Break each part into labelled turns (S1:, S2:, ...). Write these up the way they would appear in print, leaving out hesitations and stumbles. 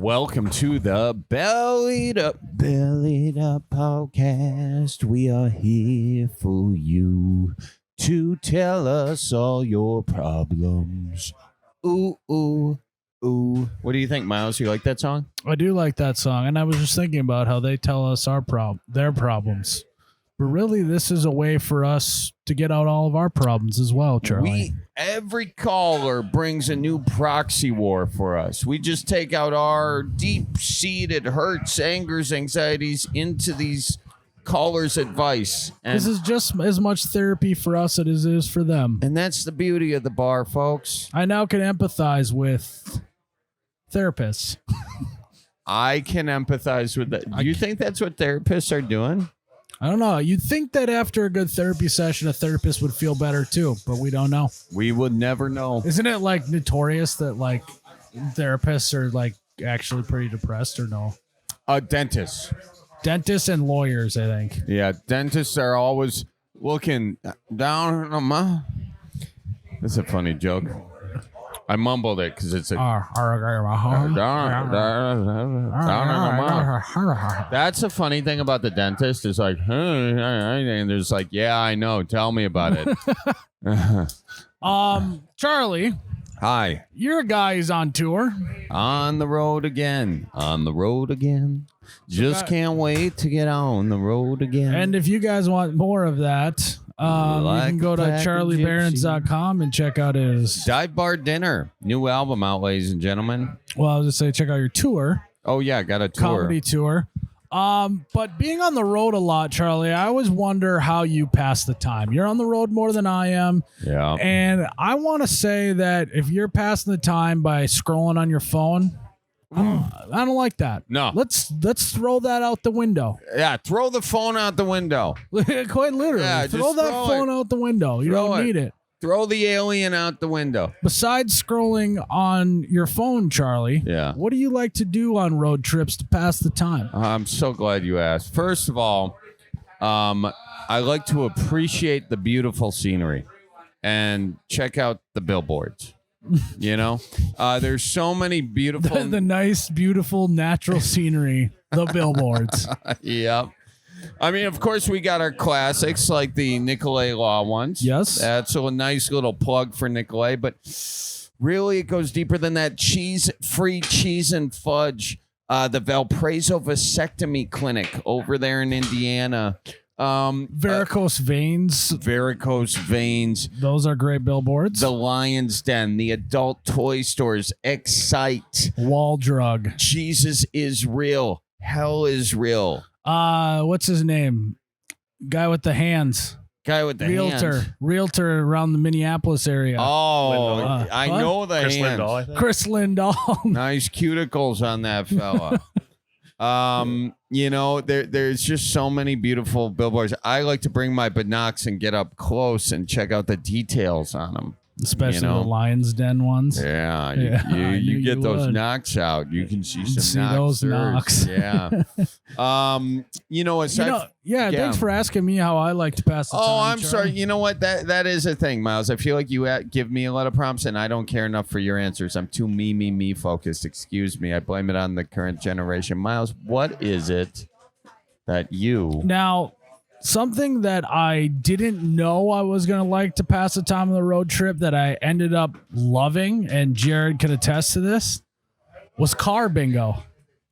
S1: Welcome to the Bellied Up podcast. We are here for you to tell us all your problems. Ooh, ooh, ooh. What do you think, Miles? You like that song?
S2: I do like that song, and I was just thinking about how they tell us their problems. But really, this is a way for us to get out all of our problems as well, Charlie.
S1: Every caller brings a new proxy war for us. We just take out our deep-seated hurts, angers, anxieties into these callers' advice. And
S2: this is just as much therapy for us as it is for them.
S1: And that's the beauty of the bar, folks.
S2: I now can empathize with therapists.
S1: I can empathize with that. Do you think that's what therapists are doing?
S2: I don't know. You'd think that after a good therapy session, a therapist would feel better too, but we don't know.
S1: We would never know.
S2: Isn't it like notorious that like therapists are like actually pretty depressed or no?
S1: Dentists.
S2: Dentists and lawyers, I think.
S1: Yeah, dentists are always looking down on my... That's a funny joke. I mumbled it because it's a... That's a funny thing about the dentist is like, and there's like, yeah, I know. Tell me about it.
S2: Charlie.
S1: Hi.
S2: You're a guy who's on tour.
S1: On the road again. On the road again. Just can't wait to get on the road again.
S2: And if you guys want more of that, you can go to charlieberens.com and check out his
S1: Dive Bar Dinner. New album out, ladies and gentlemen.
S2: Well, I was just saying, check out your tour.
S1: Oh, yeah, got a tour.
S2: Comedy tour. But being on the road a lot, Charlie, I always wonder how you pass the time. You're on the road more than I am.
S1: Yeah.
S2: And I want to say that if you're passing the time by scrolling on your phone, I don't like that.
S1: No.
S2: Let's throw that out the window.
S1: Yeah, throw the phone out the window.
S2: Quite literally.
S1: Yeah,
S2: throw that phone out the window. You don't need it.
S1: Throw the alien out the window.
S2: Besides scrolling on your phone, Charlie, what do you like to do on road trips to pass the time?
S1: I'm so glad you asked. First of all, I like to appreciate the beautiful scenery and check out the billboards. You know, there's so many beautiful,
S2: the nice, beautiful, natural scenery, the billboards.
S1: Yep. I mean, of course, we got our classics like the Nicolay Law ones.
S2: Yes.
S1: That's a nice little plug for Nicolay. But really, it goes deeper than that. Free cheese and fudge. The Valparaiso Vasectomy Clinic over there in Indiana.
S2: Varicose veins.
S1: Those
S2: are great billboards.
S1: The Lion's Den, the adult toy stores, Excite,
S2: Wall Drug.
S1: Jesus is real. Hell is real.
S2: What's his name? Guy with the hands. Realtor around the Minneapolis area.
S1: Oh, I know the
S3: Chris
S1: hands.
S3: Lindahl, I think.
S2: Chris Lindahl.
S1: Nice cuticles on that fella. You know, there's just so many beautiful billboards. I like to bring my binocs and get up close and check out the details on them.
S2: Especially the Lion's Den ones.
S1: Yeah, you get those knocks out. You can see some
S2: those knocks.
S1: Yeah.
S2: Thanks for asking me how I like to pass the time.
S1: Oh, I'm
S2: Charlie.
S1: sorry. You know what? That is a thing, Miles. I feel like you give me a lot of prompts, and I don't care enough for your answers. I'm too me focused. Excuse me. I blame it on the current generation. Miles, what is it that you...
S2: Now... Something that I didn't know I was going to like to pass the time on the road trip that I ended up loving, and Jared could attest to this, was car bingo.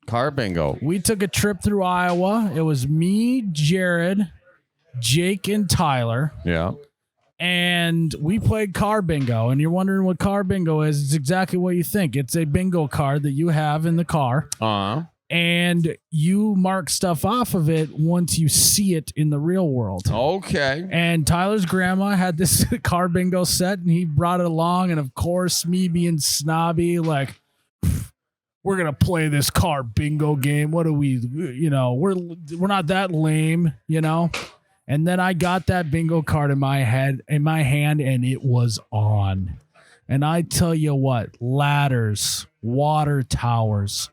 S1: Car bingo.
S2: We took a trip through Iowa. It was me, Jared, Jake, and Tyler.
S1: Yeah.
S2: And we played car bingo. And you're wondering what car bingo is. It's exactly what you think. It's a bingo card that you have in the car.
S1: Uh-huh.
S2: And you mark stuff off of it once you see it in the real world.
S1: Okay.
S2: And Tyler's grandma had this car bingo set, and he brought it along. And of course, me being snobby, like, we're gonna play this car bingo game. What are we? We're not that lame, And then I got that bingo card in my hand, and it was on. And I tell you what, ladders, water towers,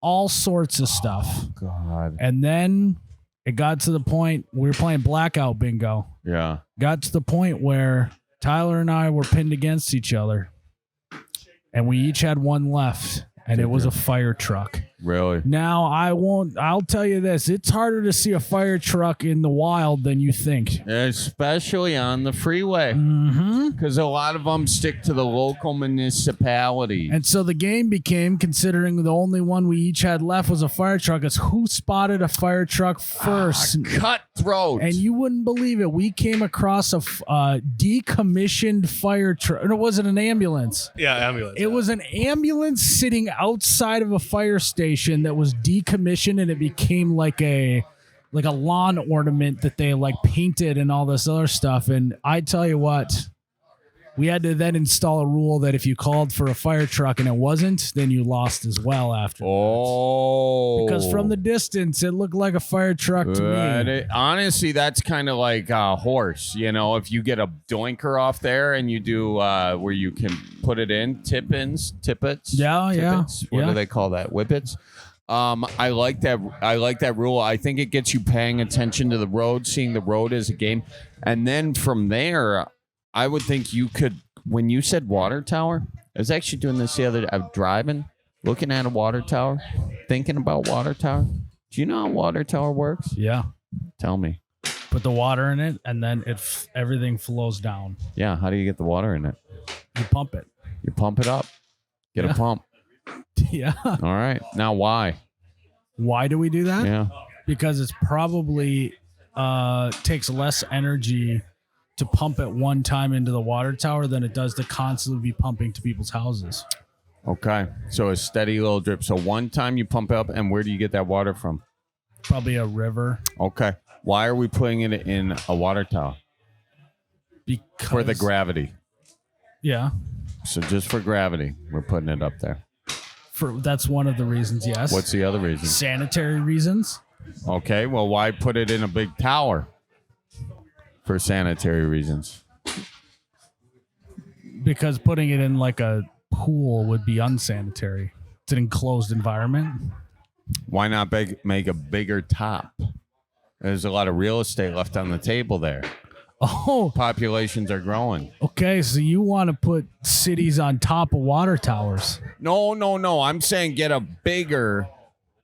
S2: all sorts of stuff.
S1: Oh, God.
S2: And then it got to the point we were playing blackout bingo.
S1: Yeah.
S2: Got to the point where Tyler and I were pinned against each other, and we each had one left. and it was a fire truck.
S1: Really?
S2: Now, I'll tell you this. It's harder to see a fire truck in the wild than you think.
S1: Especially on the freeway.
S2: Mm-hmm.
S1: Because a lot of them stick to the local municipality.
S2: And so the game became, considering the only one we each had left was a fire truck, is who spotted a fire truck first.
S1: Cutthroat.
S2: And you wouldn't believe it. We came across a decommissioned fire truck. Or was it an ambulance?
S3: Yeah, ambulance.
S2: It was an ambulance sitting outside of a fire station that was decommissioned, and it became like a lawn ornament that they like painted and all this other stuff. And I tell you what, we had to then install a rule that if you called for a fire truck and it wasn't, then you lost as well after.
S1: Oh.
S2: Because from the distance, it looked like a fire truck to me.
S1: Honestly, that's kind of like a horse. You know, if you get a doinker off there and you do where you can put it in, tippets.
S2: Yeah.
S1: What do they call that? Whippets. I like that. I like that rule. I think it gets you paying attention to the road, seeing the road as a game. And then from there, I would think you could, when you said water tower, I was actually doing this the other day. I'm driving, looking at a water tower, thinking about water tower. Do you know how water tower works?
S2: Yeah.
S1: Tell me.
S2: Put the water in it, and then everything flows down.
S1: Yeah. How do you get the water in it?
S2: You pump it.
S1: You pump it up. Get a pump.
S2: Yeah.
S1: All right. Now, why?
S2: Why do we do that?
S1: Yeah.
S2: Because it's probably takes less energy to pump at one time into the water tower than it does to constantly be pumping to people's houses.
S1: Okay. So a steady little drip. So one time you pump up, and where do you get that water from?
S2: Probably a river.
S1: Okay. Why are we putting it in a water tower?
S2: Because
S1: For the gravity.
S2: Yeah.
S1: So just for gravity, we're putting it up there.
S2: That's one of the reasons, yes.
S1: What's the other reason?
S2: Sanitary reasons.
S1: Okay. Well, why put it in a big tower? For sanitary reasons.
S2: Because putting it in like a pool would be unsanitary. It's an enclosed environment.
S1: Why not make a bigger top? There's a lot of real estate left on the table there.
S2: Oh.
S1: Populations are growing.
S2: Okay, so you want to put cities on top of water towers.
S1: No. I'm saying get a bigger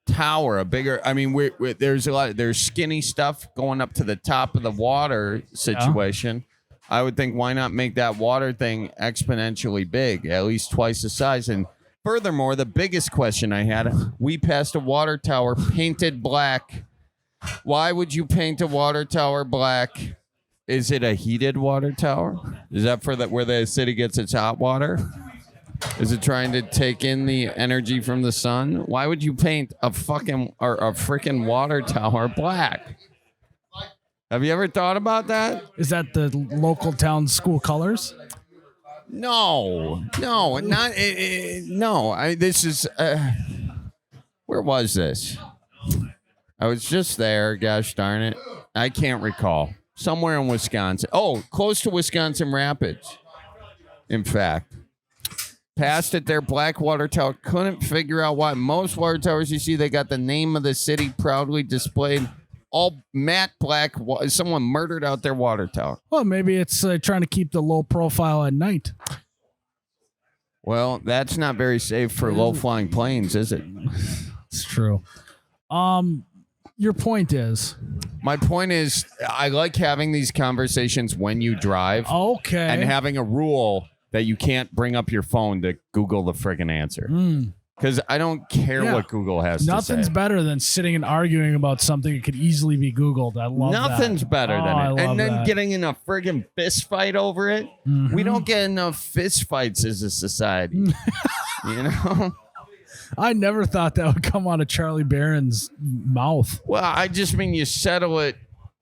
S1: tower, I mean, there's skinny stuff going up to the top of the water situation. Yeah. I would think, why not make that water thing exponentially big, at least twice the size? And furthermore, the biggest question I had, we passed a water tower painted black. Why would you paint a water tower black? Is it a heated water tower? Is that for where the city gets its hot water? Is it trying to take in the energy from the sun? Why would you paint a freaking water tower black? Have you ever thought about that?
S2: Is that the local town school colors?
S1: No, not no. This is where was this? I was just there. Gosh darn it, I can't recall. Somewhere in Wisconsin. Oh, close to Wisconsin Rapids. In fact. Passed it there, black water tower. Couldn't figure out why. Most water towers you see, they got the name of the city proudly displayed. All matte black. Someone murdered out their water tower.
S2: Well, maybe it's trying to keep the low profile at night.
S1: Well, that's not very safe for low-flying planes, is it?
S2: It's true. Your point is?
S1: My point is, I like having these conversations when you drive.
S2: Okay.
S1: And having a rule that you can't bring up your phone to Google the friggin' answer. Because I don't care what Google has to say.
S2: Nothing's better than sitting and arguing about something that could easily be Googled. I love
S1: Nothing's better than it. And then
S2: that.
S1: getting in a friggin' fist fight over it.
S2: Mm-hmm.
S1: We don't get enough fist fights as a society. You know?
S2: I never thought that would come out of Charlie Berens' mouth.
S1: Well, I just mean you settle it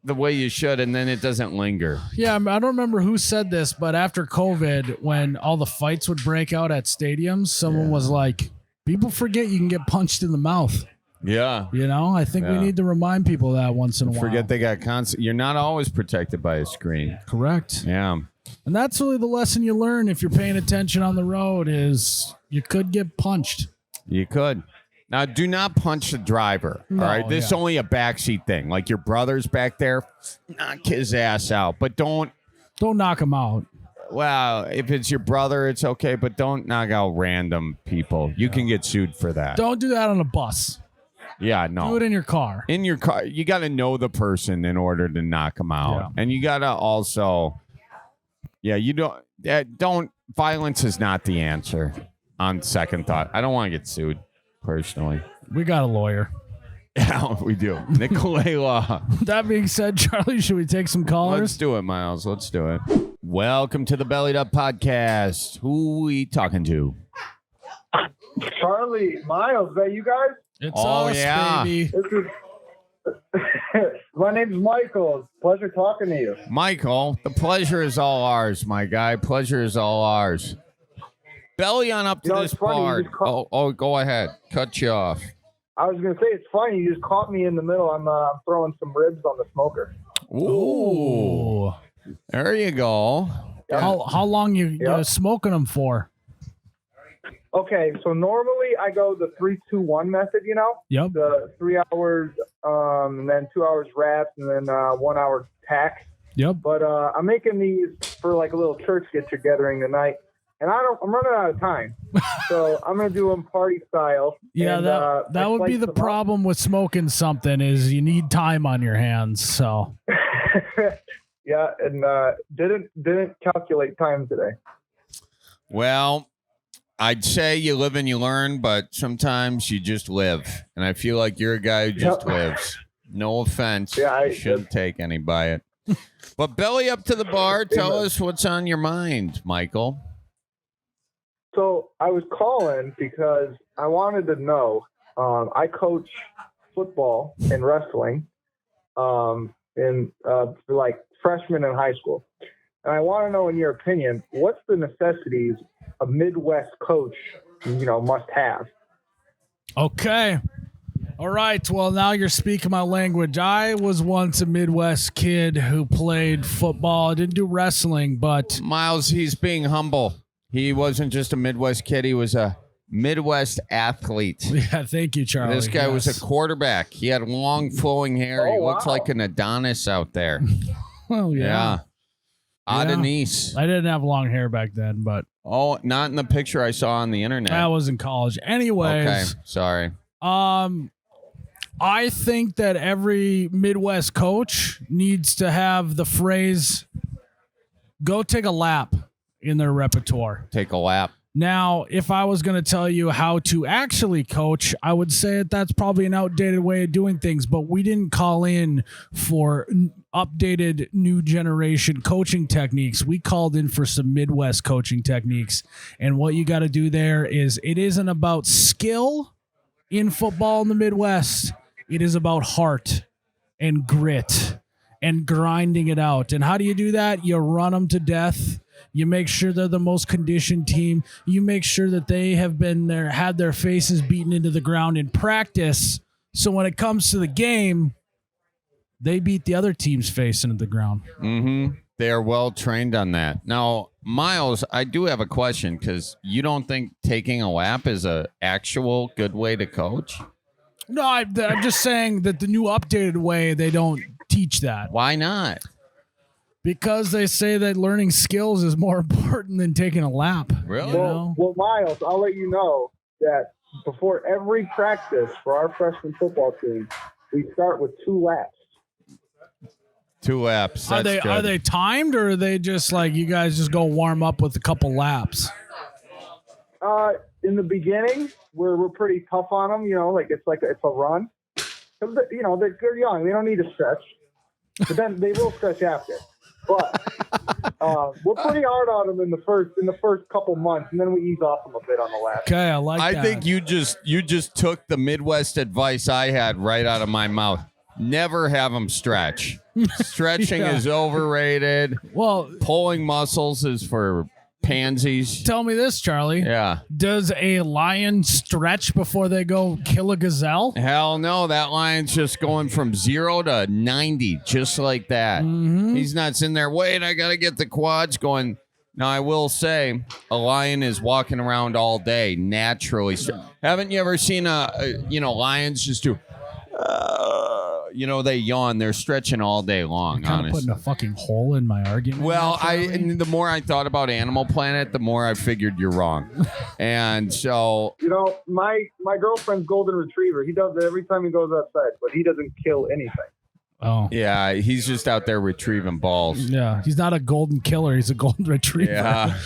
S1: the way you should, and then it doesn't linger.
S2: Yeah, I don't remember who said this, but after COVID, when all the fights would break out at stadiums, someone was like, people forget you can get punched in the mouth.
S1: Yeah.
S2: You know, I think we need to remind people that once in a while.
S1: Forget they got constant. You're not always protected by a screen.
S2: Correct.
S1: Yeah.
S2: And that's really the lesson you learn if you're paying attention on the road is you could get punched.
S1: You could. Now, do not punch the driver.
S2: No,
S1: all right. This is only a backseat thing. Like your brother's back there, knock his ass out. But don't
S2: knock him out.
S1: Well, if it's your brother, it's okay, but don't knock out random people. You can get sued for that.
S2: Don't do that on a bus.
S1: Yeah, no.
S2: Do it in your car.
S1: In your car, you got to know the person in order to knock them out.
S2: Yeah.
S1: And you got to also, you don't, violence is not the answer on second thought. I don't want to get sued personally.
S2: We got a lawyer.
S1: Yeah, we do. Nicolay Law.
S2: That being said, Charlie, should we take some callers?
S1: Let's do it, Miles. Let's do it. Welcome to the Bellied Up Podcast. Who we talking to?
S3: Charlie, Miles, is that you guys?
S2: It's
S1: Oh,
S2: us,
S1: yeah.
S2: baby.
S3: This is my name's Michael. Pleasure talking to you.
S1: Michael, the pleasure is all ours, my guy. Pleasure is all ours. Belly on up to
S3: You know,
S1: this
S3: it's funny, you
S1: bar.
S3: just call-
S1: Oh, go ahead. Cut you off.
S3: I was gonna say it's funny. You just caught me in the middle. I'm throwing some ribs on the smoker.
S1: Ooh. There you go.
S2: How long you smoking them for?
S3: Okay, so normally I go the 3-2-1 method. You know,
S2: Yep.
S3: the 3 hours, and then 2 hours wraps, and then 1 hour tack.
S2: Yep.
S3: But I'm making these for like a little church get-togethering tonight, and I'm running out of time, so I'm gonna do them party style.
S2: Yeah,
S3: and,
S2: that
S3: I
S2: would be
S3: slice
S2: the
S3: them up.
S2: problem with smoking something is you need time on your hands. So
S3: Yeah, and didn't calculate time today.
S1: Well, I'd say you live and you learn, but sometimes you just live. And I feel like you're a guy who just lives. No offense.
S3: Yeah,
S1: You shouldn't take any by it. But belly up to the bar. Tell us what's on your mind, Michael.
S3: So I was calling because I wanted to know. I coach football and wrestling, for like freshmen in high school, and I want to know, in your opinion, what's the necessities a Midwest coach, must have?
S2: okay. All right. Well, now you're speaking my language. I was once a Midwest kid who played football. I didn't do wrestling, but
S1: Miles, he's being humble. He wasn't just a Midwest kid. He was a Midwest athlete.
S2: yeah, thank you, Charlie.
S1: This guy was a
S2: Yes.
S1: quarterback. He had long flowing hair.
S3: Oh,
S1: He looks
S3: wow.
S1: like an Adonis out there.
S2: Oh,
S1: Yeah. Adonis.
S2: I didn't have long hair back then, but
S1: Oh, not in the picture I saw on the internet.
S2: I was in college.
S1: Okay,
S2: Anyways,
S1: sorry.
S2: I think that every Midwest coach needs to have the phrase "go take a lap" in their repertoire.
S1: Take a lap.
S2: Now, if I was going to tell you how to actually coach, I would say that that's probably an outdated way of doing things, but we didn't call in for updated new generation coaching techniques. We called in for some Midwest coaching techniques. And what you got to do there is it isn't about skill in football in the Midwest. It is about heart and grit and grinding it out. And how do you do that? You run them to death. You make sure they're the most conditioned team. You make sure that they have been there, had their faces beaten into the ground in practice. So when it comes to the game, they beat the other team's face into the ground.
S1: Mm-hmm. They are well trained on that. Now, Miles, I do have a question because you don't think taking a lap is a actual good way to coach?
S2: No, I'm just saying that the new updated way, they don't teach that.
S1: Why not?
S2: Because they say that learning skills is more important than taking a lap.
S1: Really?
S2: You know?
S3: Well, Miles, I'll let you know that before every practice for our freshman football team, we start with 2 laps.
S1: 2 laps.
S2: Are
S1: That's
S2: they
S1: good.
S2: timed, or are they just like you guys just go warm up with a couple laps?
S3: In the beginning, we're pretty tough on them. It's a run. 'Cause they're young. They don't need to stretch, but then they will stretch after. But we're pretty hard on them in the first couple months, and then we ease off them a bit on the last.
S2: Okay, I like that.
S1: I think you just took the Midwest advice I had right out of my mouth. Never have them stretch. Stretching
S2: Yeah.
S1: is overrated.
S2: Well,
S1: Pulling muscles is for pansies.
S2: tell me this, Charlie.
S1: Yeah.
S2: Does a lion stretch before they go kill a gazelle?
S1: Hell no, that lion's just going from 0 to 90, just like that.
S2: Mm-hmm.
S1: He's not sitting there, wait, I got to get the quads going. Now, I will say, a lion is walking around all day, naturally. Haven't you ever seen lions just do, they yawn. They're stretching all day long.
S2: Kind of
S1: Honestly.
S2: putting a fucking hole in my argument.
S1: Well,
S2: Charlie.
S1: and the more I thought about Animal Planet, the more I figured you're wrong. And so,
S3: my girlfriend's golden retriever. He does it every time he goes outside, but he doesn't kill anything.
S2: Oh.
S1: yeah, he's just out there retrieving balls.
S2: Yeah, he's not a golden killer. He's a golden retriever.
S1: Yeah,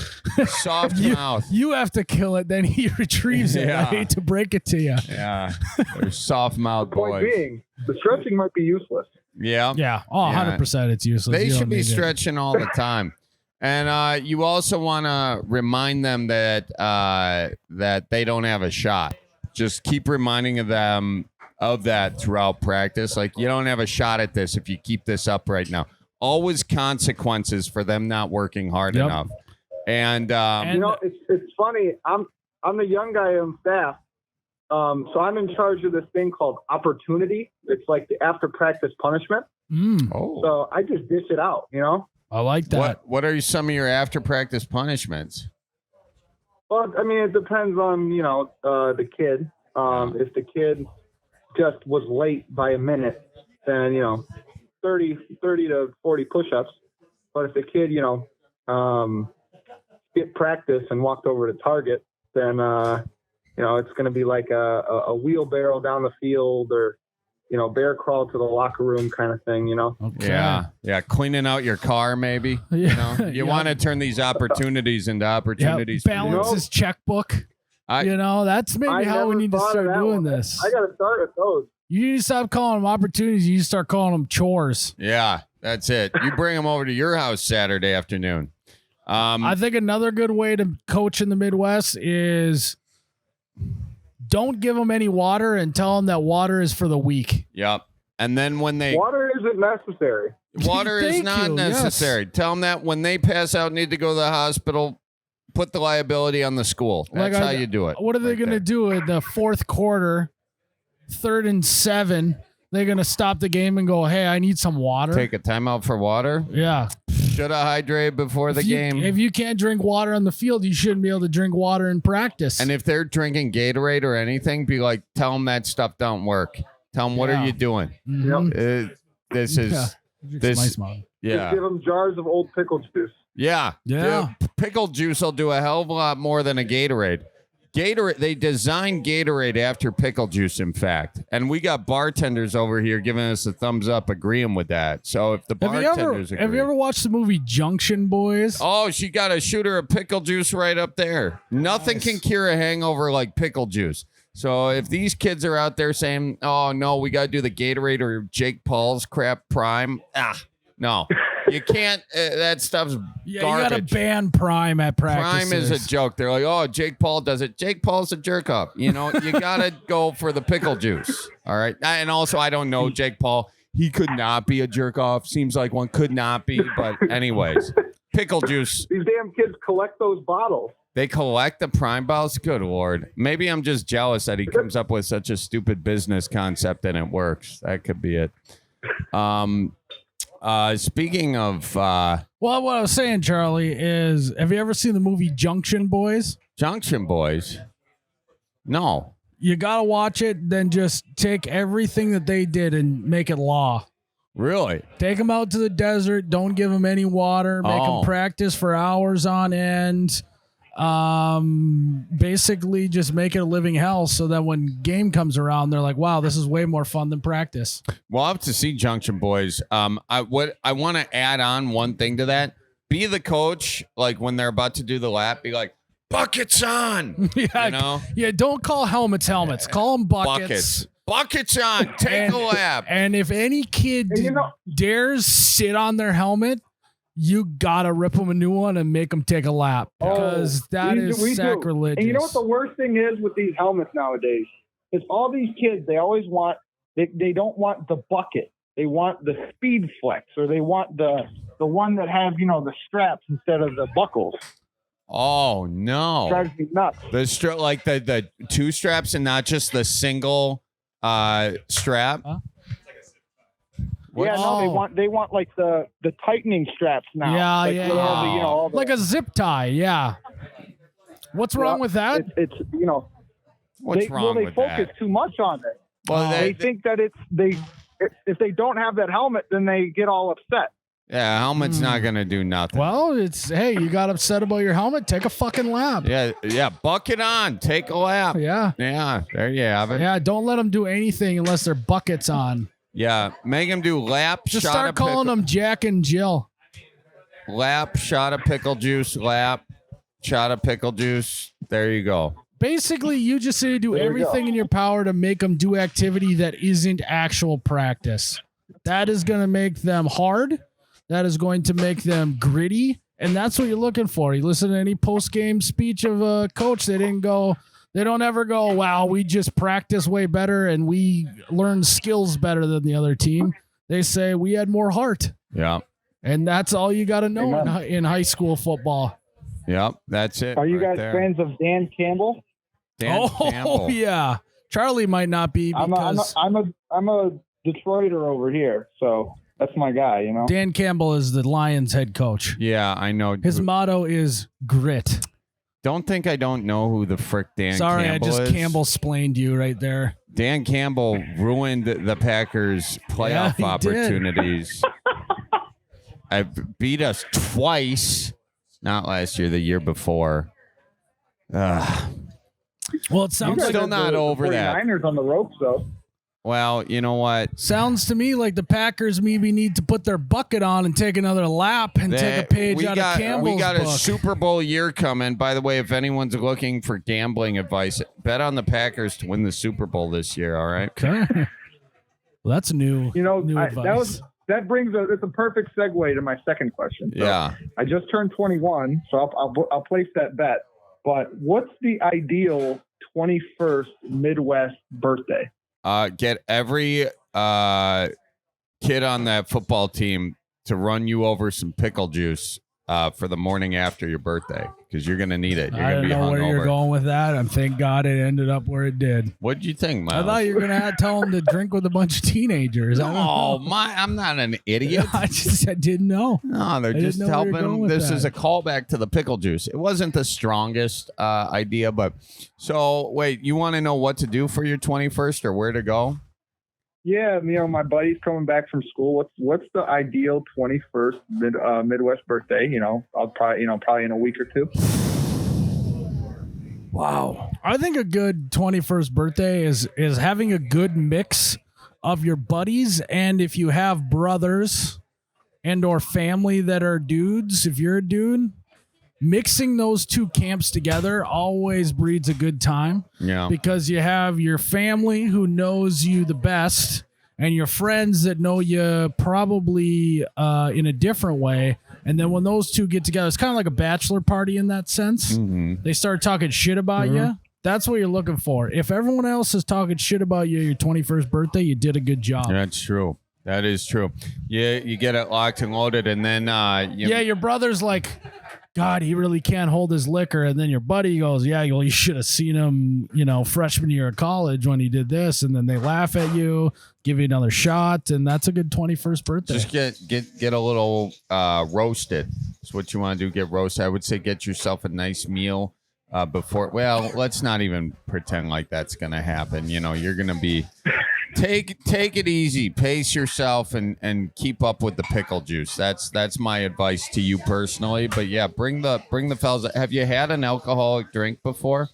S1: soft mouth.
S2: You have to kill it, then he retrieves it.
S1: Yeah.
S2: I hate to break it to you.
S1: Yeah, they're soft mouth
S3: Point
S1: boys.
S3: being, the stretching might be useless.
S1: Yeah,
S2: Yeah. Oh,
S1: Yeah.
S2: 100% it's useless.
S1: they
S2: You
S1: should
S2: don't
S1: be
S2: need it.
S1: stretching all the time. And you also want to remind them that that they don't have a shot. Just keep reminding them of that throughout practice. Like, you don't have a shot at this if you keep this up right now. Always consequences for them not working hard
S2: Yep.
S1: enough. And
S3: It's funny. I'm the young guy on staff, so I'm in charge of this thing called opportunity. It's like the after practice punishment.
S1: oh,
S3: So I just dish it out.
S2: I like that.
S1: what are some of your after practice punishments?
S3: Well, I mean, it depends on the kid. If the kid just was late by a minute, then 30 to 40 push-ups. But if the kid skipped practice and walked over to target, then it's going to be like a wheelbarrow down the field, or bear crawl to the locker room kind of thing.
S2: Okay.
S1: Yeah, cleaning out your car maybe.
S2: Yeah.
S1: You want to turn these opportunities into
S2: Yeah,
S1: opportunities. for you.
S2: balance his checkbook.
S1: I-
S2: That's maybe
S3: I
S2: how we
S3: never
S2: need to
S3: thought of
S2: start
S3: that
S2: doing
S3: one.
S2: this.
S3: I got to start with those.
S2: You need to stop calling them opportunities. You need to start calling them chores.
S1: Yeah, that's it. You bring them over to your house Saturday afternoon.
S2: I think another good way to coach in the Midwest is don't give them any water and tell them that water is for the weak.
S1: Yep. And then when they
S3: Water isn't necessary.
S1: water is
S2: Thank
S1: not
S2: you,
S1: necessary. Tell them that when they pass out, need to go to the hospital. Put the liability on the school. That's how you do it.
S2: What are they
S1: right
S2: going to
S1: there.
S2: do in the fourth quarter, 3rd and 7? They're going to stop the game and go, hey, I need some water.
S1: Take a timeout for water.
S2: Yeah.
S1: Should have hydrated before the game.
S2: If you can't drink water on the field, you shouldn't be able to drink water in practice.
S1: And if they're drinking Gatorade or anything, be like, tell them that stuff don't work. Tell them, what
S2: Yeah.
S1: are you doing?
S2: Mhm.
S1: This is,
S2: Yeah.
S1: this-
S2: Nice, Mom.
S3: Just
S1: yeah.
S3: give them jars of old pickle juice.
S1: Yeah.
S2: Yeah.
S1: Pickle juice will do a hell of a lot more than a Gatorade. They designed Gatorade after pickle juice, in fact. And we got bartenders over here giving us a thumbs up, agreeing with that. So if the bartenders agree.
S2: Have you ever watched the movie Junction Boys?
S1: Oh, she got a shooter of pickle juice right up there. Nothing can cure a hangover like pickle juice. So if these kids are out there saying, oh, no, we got to do the Gatorade or Jake Paul's crap prime. No. You can't. That stuff's
S2: Yeah,
S1: garbage.
S2: you got to ban Prime at practices.
S1: Prime is a joke. They're like, oh, Jake Paul does it. Jake Paul's a jerk up. You got to go for the pickle juice. All right. And also, I don't know Jake Paul. He could not be a jerk off. Seems like one could not be. But anyways, pickle juice.
S3: These damn kids collect those bottles.
S1: They collect the Prime bottles. Good Lord. Maybe I'm just jealous that he comes up with such a stupid business concept and it works. That could be it. Speaking of
S2: Well, what I was saying, Charlie, is have you ever seen the movie Junction Boys?
S1: Junction Boys, no.
S2: You got to watch it, then just take everything that they did and make it law.
S1: Really?
S2: Take them out to the desert. Don't give them any water. Make
S1: Oh.
S2: them practice for hours on end. Basically just make it a living hell so that when game comes around, they're like, wow, this is way more fun than practice.
S1: Well, I'll have to see Junction Boys. I want to add on one thing to that. Be the coach, like when they're about to do the lap, be like, buckets on.
S2: Yeah, yeah. Don't call helmets. Call them
S1: Buckets. Buckets on. Take a lap.
S2: And if any kid dares sit on their helmet, you gotta rip them a new one and make them take a lap because that is sacrilegious.
S3: And you know what the worst thing is with these helmets nowadays? Is all these kids, they always want, they don't want the bucket. They want the speed flex, or they want the one that have, the straps instead of the buckles.
S1: Oh, no.
S3: Drives me nuts.
S1: The like the two straps and not just the single strap.
S2: Huh?
S3: Yeah, no, they want like the tightening straps now.
S2: Yeah,
S3: like,
S2: yeah,
S3: with all the, all the,
S2: like a zip tie. Yeah. What's wrong with that?
S3: It's
S1: What's wrong
S3: they
S1: with
S3: focus
S1: that?
S3: too much on it.
S1: Well,
S3: They think that they if they don't have that helmet, then they get all upset.
S1: Yeah, helmet's not gonna do nothing.
S2: Well, hey, you got upset about your helmet? Take a fucking lap.
S1: Yeah, bucket on, take a lap.
S2: Yeah.
S1: There you have it.
S2: Yeah, don't let them do anything unless their bucket's on.
S1: Yeah, make them do lap.
S2: Just
S1: shot
S2: start
S1: of
S2: calling them Jack and Jill.
S1: lap, shot of pickle juice, lap, shot of pickle juice. There you go.
S2: Basically, you just need to do
S3: There we
S2: everything
S3: go.
S2: in your power to make them do activity that isn't actual practice. That is going to make them hard. That is going to make them gritty. And that's what you're looking for. You listen to any post-game speech of a coach, they don't ever go, wow, we just practice way better and we learn skills better than the other team. They say we had more heart.
S1: Yeah.
S2: And that's all you got to know
S3: Amen.
S2: in high school football.
S1: Yep. That's it.
S3: Are you
S1: right
S3: guys
S1: there.
S3: fans of Dan Campbell?
S1: Dan
S2: Oh,
S1: Campbell.
S2: yeah. Charlie might not be because
S3: I'm a Detroiter over here, so that's my guy. You know.
S2: Dan Campbell is the Lions head coach.
S1: Yeah, I know.
S2: His motto is grit.
S1: Don't think I don't know who the frick Dan
S2: Sorry,
S1: Campbell
S2: I just
S1: is.
S2: Campbell-splained you right there.
S1: Dan Campbell ruined the Packers' playoff
S2: he did.
S1: opportunities. I beat us twice. Not last year, the year before. Ugh.
S2: Well, it
S3: You
S2: sounds
S3: guys
S2: like
S1: still
S3: have
S1: not
S3: the
S1: over that.
S3: 49ers on the ropes, though.
S1: Well, you know what?
S2: sounds to me like the Packers maybe need to put their bucket on and take another lap and take a page
S1: we
S2: out
S1: got,
S2: of Campbell's
S1: We got
S2: book.
S1: a Super Bowl year coming. By the way, if anyone's looking for gambling advice, bet on the Packers to win the Super Bowl this year. All right.
S2: Okay. Well, that's new.
S3: You know,
S2: new advice.
S3: that brings it's a perfect segue to my second question. So
S1: Yeah.
S3: I just turned 21, so I'll place that bet. But what's the ideal 21st Midwest birthday?
S1: Get every kid on that football team to run you over some pickle juice for the morning after your birthday, because you're gonna need it. You're
S2: I
S1: gonna
S2: don't
S1: be
S2: know where you're
S1: hungover.
S2: going with that. And thank God it ended up where it did.
S1: What'd you think,
S2: I
S1: Miles?
S2: thought you were going to tell them to drink with a bunch of teenagers. I don't
S1: Oh
S2: know.
S1: my! I'm not an idiot.
S2: I didn't know.
S1: No, they're
S2: I didn't
S1: just
S2: know where you were
S1: helping.
S2: going with
S1: This
S2: that.
S1: is a callback to the pickle juice. It wasn't the strongest idea, but so wait, you want to know what to do for your 21st or where to go?
S3: Yeah, you know, my buddy's coming back from school. What's the ideal 21st Midwest birthday? You know, I'll probably in a week or two.
S2: Wow. I think a good 21st birthday is having a good mix of your buddies, and if you have brothers and or family that are dudes, if you're a dude, mixing those two camps together always breeds a good time,
S1: Yeah.
S2: because you have your family who knows you the best and your friends that know you probably in a different way. And then when those two get together, it's kind of like a bachelor party in that sense.
S1: Mm-hmm.
S2: They start talking shit about you. That's what you're looking for. If everyone else is talking shit about you your 21st birthday, you did a good job.
S1: That's true. That is true. Yeah, you get it locked and loaded, and then
S2: Yeah, your brother's like, God, he really can't hold his liquor. And then your buddy goes, yeah, well, you should have seen him, freshman year of college when he did this. And then they laugh at you, give you another shot. And that's a good 21st birthday.
S1: just get a little roasted. That's what you want to do. Get roasted. I would say get yourself a nice meal before. Well, let's not even pretend like that's gonna happen. You're gonna be take it easy, pace yourself, and keep up with the pickle juice. That's my advice to you personally. But yeah, bring the fellas. Have you had an alcoholic drink before?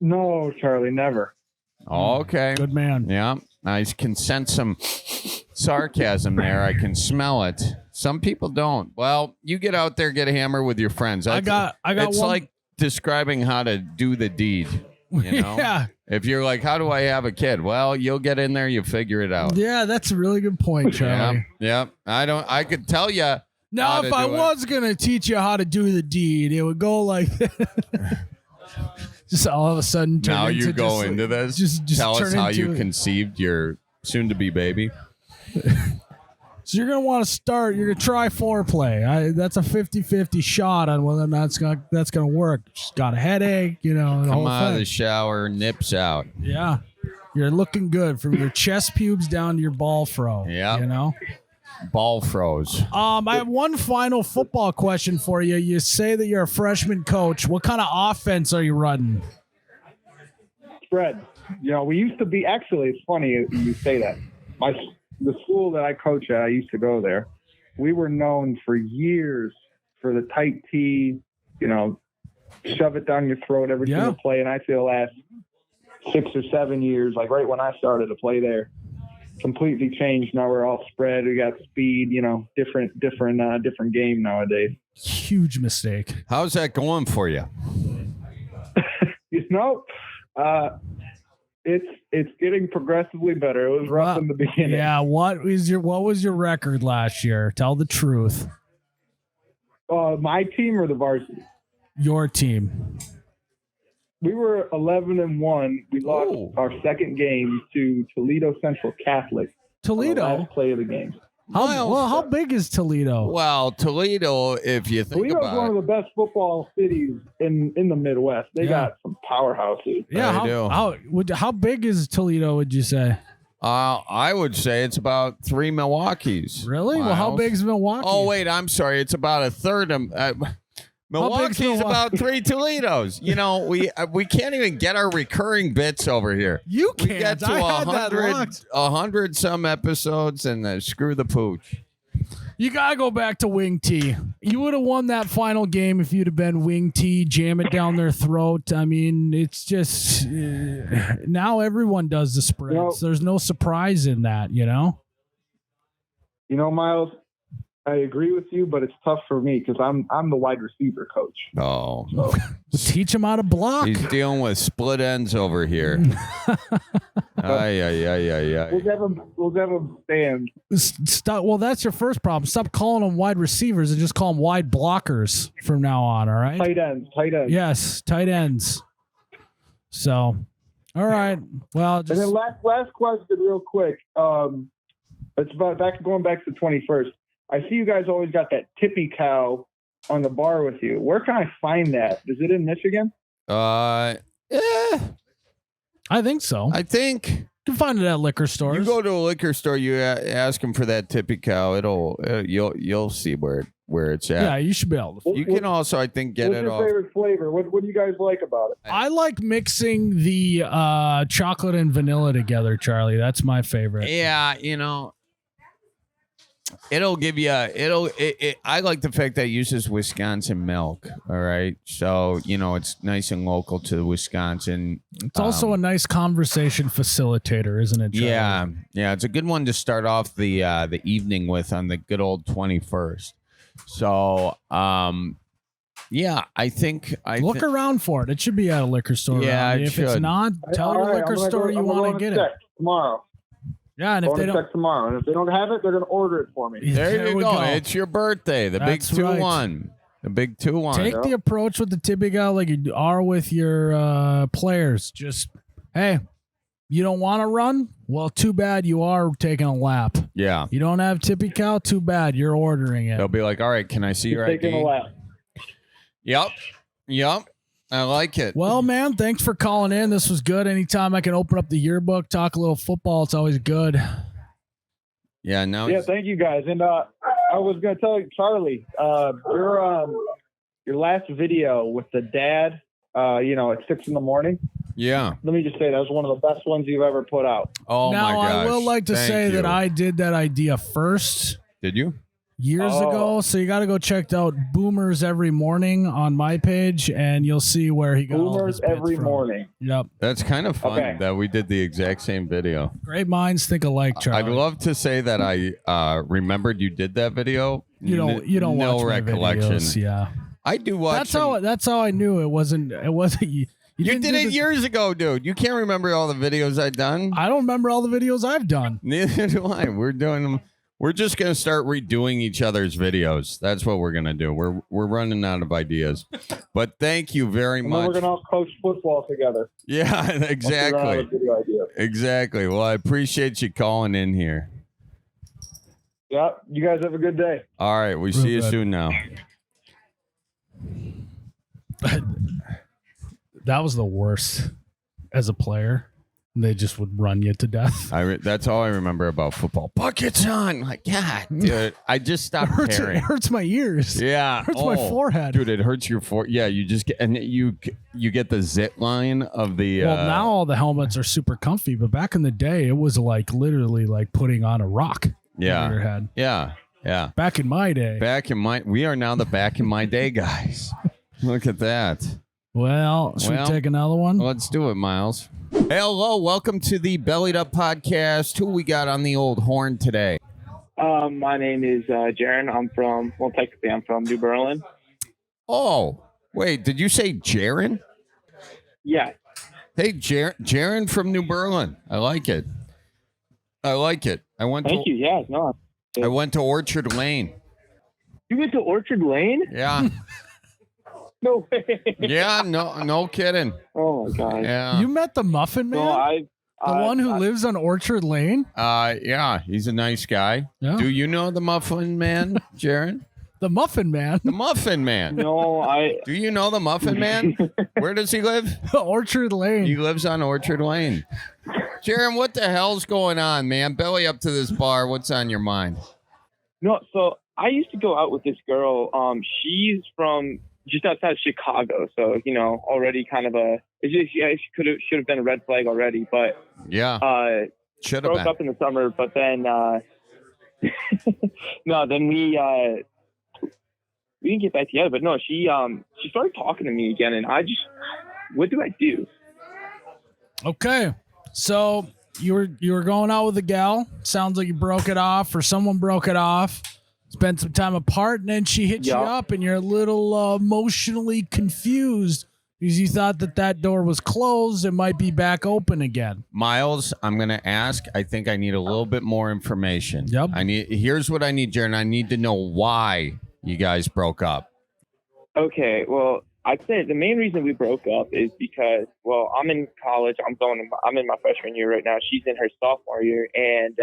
S3: No, Charlie, never.
S1: Okay.
S2: Good man.
S1: Yeah, I can sense some sarcasm there. I can smell it. Some people don't. Well, you get out there, get a hammer with your friends.
S2: I got
S1: It's
S2: one.
S1: like describing how to do the deed.
S2: Yeah.
S1: If you're like, how do I have a kid? Well, you'll get in there, you figure it out.
S2: Yeah, that's a really good point, Charlie.
S1: Yeah. I could tell you. how
S2: Now,
S1: to
S2: if I
S1: do it.
S2: was going to teach you how to do the deed, it would go like just all of a sudden turn
S1: Now
S2: into
S1: you go
S2: just,
S1: into this.
S2: just
S1: Tell us
S2: turn
S1: how
S2: into
S1: you
S2: it.
S1: conceived your soon-to-be baby.
S2: So you're going to want to start, you're going to try foreplay. That's a 50-50 shot on whether or not that's going to work. She's got a headache, the
S1: Come
S2: whole
S1: out of
S2: thing.
S1: the shower, nips out.
S2: Yeah. You're looking good from your chest pubes down to your ball fro.
S1: Yeah. Ball froze.
S2: I have one final football question for you. You say that you're a freshman coach. What kind of offense are you running?
S3: Spread. We used to be. Actually, it's funny you say that. the school that I coach at, I used to go there. We were known for years for the tight tee, shove it down your throat every single play. And I say the last 6 or 7 years, like right when I started to play there, completely changed. Now we're all spread. We got speed, different game nowadays.
S2: Huge mistake.
S1: How's that going for you?
S3: It's getting progressively better. It was rough in the beginning.
S2: Yeah. What was your record last year? Tell the truth.
S3: My team or the varsity?
S2: Your team.
S3: We were 11-1. We lost our second game to Toledo Central Catholic.
S2: Toledo.
S3: Last play of the game.
S2: How big is Toledo?
S1: Well, Toledo, if you think
S3: Toledo's
S1: about
S3: one of the best football cities in the Midwest. They got some powerhouses.
S2: Yeah, how big is Toledo, would you say?
S1: I would say it's about 3 Milwaukees.
S2: Really? Miles. Well, how big is Milwaukee?
S1: Oh, wait, I'm sorry. It's about a third of Milwaukee's about 3 Toledos. We can't even get our recurring bits over here.
S2: You can't.
S1: We get to 100 some episodes and screw the pooch.
S2: You gotta go back to Wing T. You would have won that final game if you'd have been Wing T, jam it down their throat. I mean, it's just now everyone does the spreads. There's no surprise in that,
S3: Miles, I agree with you, but it's tough for me because I'm the wide receiver coach.
S1: Oh,
S2: so. Teach him how to block.
S1: He's dealing with split ends over here. Ay.
S3: We'll have him stand.
S2: Stop. Well, that's your first problem. Stop calling them wide receivers and just call them wide blockers from now on. All right.
S3: Tight ends.
S2: Yes, tight ends. So, all right. Well,
S3: and then last question, real quick. It's about going back to the 21st. I see you guys always got that tippy cow on the bar with you. Where can I find that? Is it in Michigan?
S2: I think so.
S1: I think
S2: you can find it at liquor stores.
S1: You go to a liquor store, you ask them for that tippy cow. You'll see where it's at.
S2: Yeah, you should be able to.
S1: You can also, I think, get it off.
S3: What's your favorite flavor? What do you guys like about it?
S2: I like mixing the chocolate and vanilla together, Charlie. That's my favorite.
S1: Yeah, it'll give you I like the fact that it uses Wisconsin milk. All right. So, it's nice and local to Wisconsin.
S2: It's also a nice conversation facilitator, isn't it, Charlie?
S1: Yeah. It's a good one to start off the evening with on the good old 21st. So, yeah, I think
S2: look around for it. It should be at a liquor store.
S1: Yeah,
S2: if it's not, tell your liquor store you want to get it
S3: tomorrow.
S2: Yeah, and if they don't
S3: check tomorrow, and if they don't have it, they're going to order it for me.
S1: There you go. It's your birthday. The big 2-1. The big 2-1.
S2: Take the approach with the Tibiga like you are with your players. Just, hey, you don't want to run? Well, too bad you are taking a lap.
S1: Yeah.
S2: You don't have Tippy Cow? Too bad you're ordering it.
S1: They'll be like, all right, can I see your ID?
S3: Taking a lap.
S1: Yep. I like it.
S2: Well, man, thanks for calling in. This was good. Anytime I can open up the yearbook, talk a little football, it's always good.
S1: Yeah,
S3: thank you guys. And I was going to tell you, Charlie, your last video with the dad, at 6 a.m.
S1: Yeah.
S3: Let me just say that was one of the best ones you've ever put out.
S1: Oh, my gosh.
S2: Now, I will like to say that I did that idea first.
S1: Did you?
S2: Years ago, so you got to go check out Boomers Every Morning on my page, and you'll see where he got
S3: Boomers Every Morning.
S2: Yep,
S1: that's kind of fun that we did the exact same video.
S2: Great minds think alike, Charlie.
S1: I'd love to say that I remembered you did that video.
S2: You don't
S1: no
S2: watch
S1: recollection.
S2: My videos, yeah,
S1: I do watch.
S2: That's how I knew it wasn't. You
S1: did it years ago, dude. You can't remember all the videos I've done.
S2: I don't remember all the videos I've done.
S1: Neither do I. We're doing them. We're just going to start redoing each other's videos. That's what we're going to do. We're running out of ideas. But thank you very much.
S3: We're going to all coach football together.
S1: Yeah, exactly. Exactly. Well, I appreciate you calling in here.
S3: Yeah, you guys have a good day.
S1: All right, we see you soon now.
S2: That was the worst as a player. They just would run you to death.
S1: That's all I remember about football. Buckets on. Like, yeah, dude. I just stopped
S2: It
S1: caring.
S2: hurts my ears.
S1: Yeah.
S2: It hurts my forehead.
S1: Dude, it hurts your forehead. Yeah, you just get, and you get the zit line of the.
S2: Well, now all the helmets are super comfy, but back in the day, it was like literally like putting on a rock
S1: Yeah.
S2: over your head.
S1: Yeah. Yeah.
S2: Back in my day.
S1: We are now the back in my day guys. Look at that.
S2: Well, should we take another one?
S1: Let's do it, Miles. Hey, hello, welcome to the Bellied Up Podcast. Who we got on the old horn today?
S4: My name is Jaron. Technically I'm from New Berlin.
S1: Oh, wait, did you say Jaron?
S4: Yeah.
S1: Hey, Jaron from New Berlin. I like it. I went
S4: Thank you. Yeah, no.
S1: I went to Orchard Lane.
S4: You went to Orchard Lane?
S1: Yeah.
S4: No way.
S1: Yeah, no kidding.
S4: Oh my god.
S1: Yeah.
S2: You met the Muffin Man?
S4: No,
S2: the one who lives on Orchard Lane?
S1: Yeah, he's a nice guy.
S2: Yeah.
S1: Do you know the Muffin Man, Jaron?
S2: The Muffin Man?
S1: The Muffin Man.
S4: No,
S1: Do you know the Muffin Man? Where does he live?
S2: Orchard Lane.
S1: He lives on Orchard Lane. Jaron, what the hell's going on, man? Belly up to this bar. What's on your mind?
S4: No, so I used to go out with this girl. She's from just outside of Chicago, so already kind of she should have been a red flag already, but
S1: should have
S4: broke
S1: been.
S4: up in the summer, but then then we didn't get back together. But no, she started talking to me again, and what do I do?
S2: Okay, so you were going out with a gal. Sounds like you broke it off, or someone broke it off. Spent some time apart, and then she hit you up, and you're a little emotionally confused because you thought that door was closed and might be back open again.
S1: Miles, I'm going to ask. I think I need a little bit more information.
S2: Yep.
S1: Here's what I need, Jaron. I need to know why you guys broke up.
S4: Okay, well, I'd say the main reason we broke up is because, I'm in college. I'm in my freshman year right now. She's in her sophomore year, and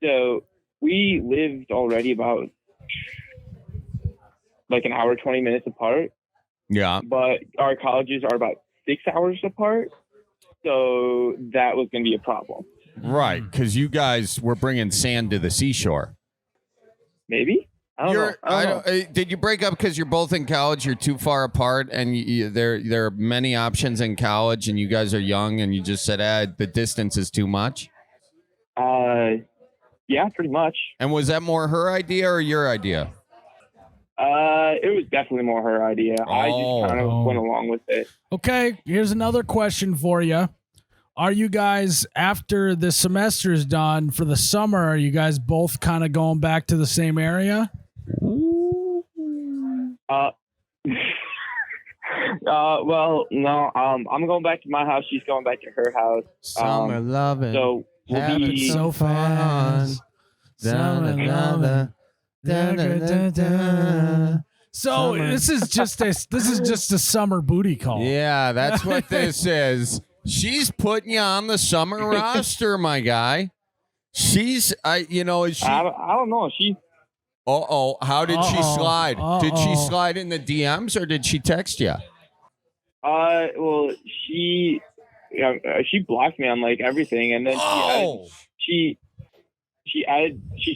S4: so we lived already about like an hour, 20 minutes apart.
S1: Yeah.
S4: But our colleges are about 6 hours apart. So that was going to be a problem.
S1: Right. Because you guys were bringing sand to the seashore.
S4: Maybe. I don't know.
S1: Did you break up because you're both in college? You're too far apart, and there are many options in college, and you guys are young, and you just said, the distance is too much?
S4: Yeah, pretty much.
S1: And was that more her idea or your idea?
S4: It was definitely more her idea. I just kind of went along with it.
S2: Okay, here's another question for you. Are you guys, after the semester is done for the summer, are you guys both kind of going back to the same area?
S4: Well, no. I'm going back to my house. She's going back to her house.
S1: Summer loving.
S4: So we'll be
S2: so fast. Summer loving. So this is just a summer booty call.
S1: Yeah, that's what this is. She's putting you on the summer roster, my guy. Is she?
S4: I don't know. She's.
S1: How did she slide? Did she slide in the DMs or did she text you?
S4: Well, she blocked me on like everything, and then she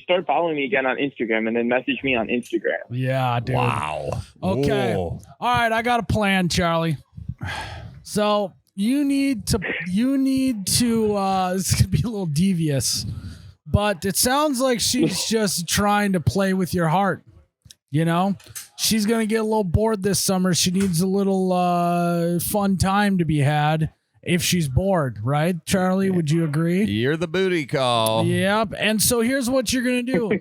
S4: started following me again on Instagram, and then messaged me on Instagram.
S2: Yeah, dude.
S1: Wow.
S2: Okay.
S1: Whoa.
S2: All right, I got a plan, Charlie. So you need to this could be a little devious, but it sounds like she's just trying to play with your heart. She's gonna get a little bored this summer. She needs a little fun time to be had if she's bored, right, Charlie? Would you agree?
S1: You're the booty call.
S2: Yep. And so here's what you're gonna do.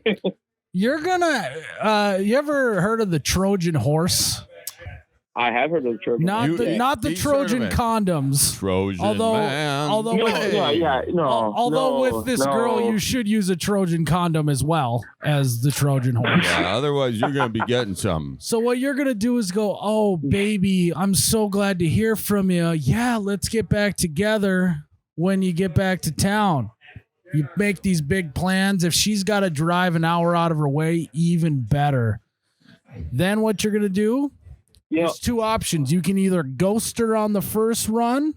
S2: You're gonna you ever heard of the Trojan horse?
S4: I have heard of the Trojan.
S2: Not the Trojan condoms.
S1: Trojan man.
S2: Although with this girl, you should use a Trojan condom as well as the Trojan horse.
S1: Yeah, otherwise you're gonna be getting some.
S2: So what you're gonna do is go, oh baby, I'm so glad to hear from you. Yeah, let's get back together when you get back to town. You make these big plans. If she's got to drive an hour out of her way, even better. Then what you're gonna do? There's two options. You can either ghost her on the first run,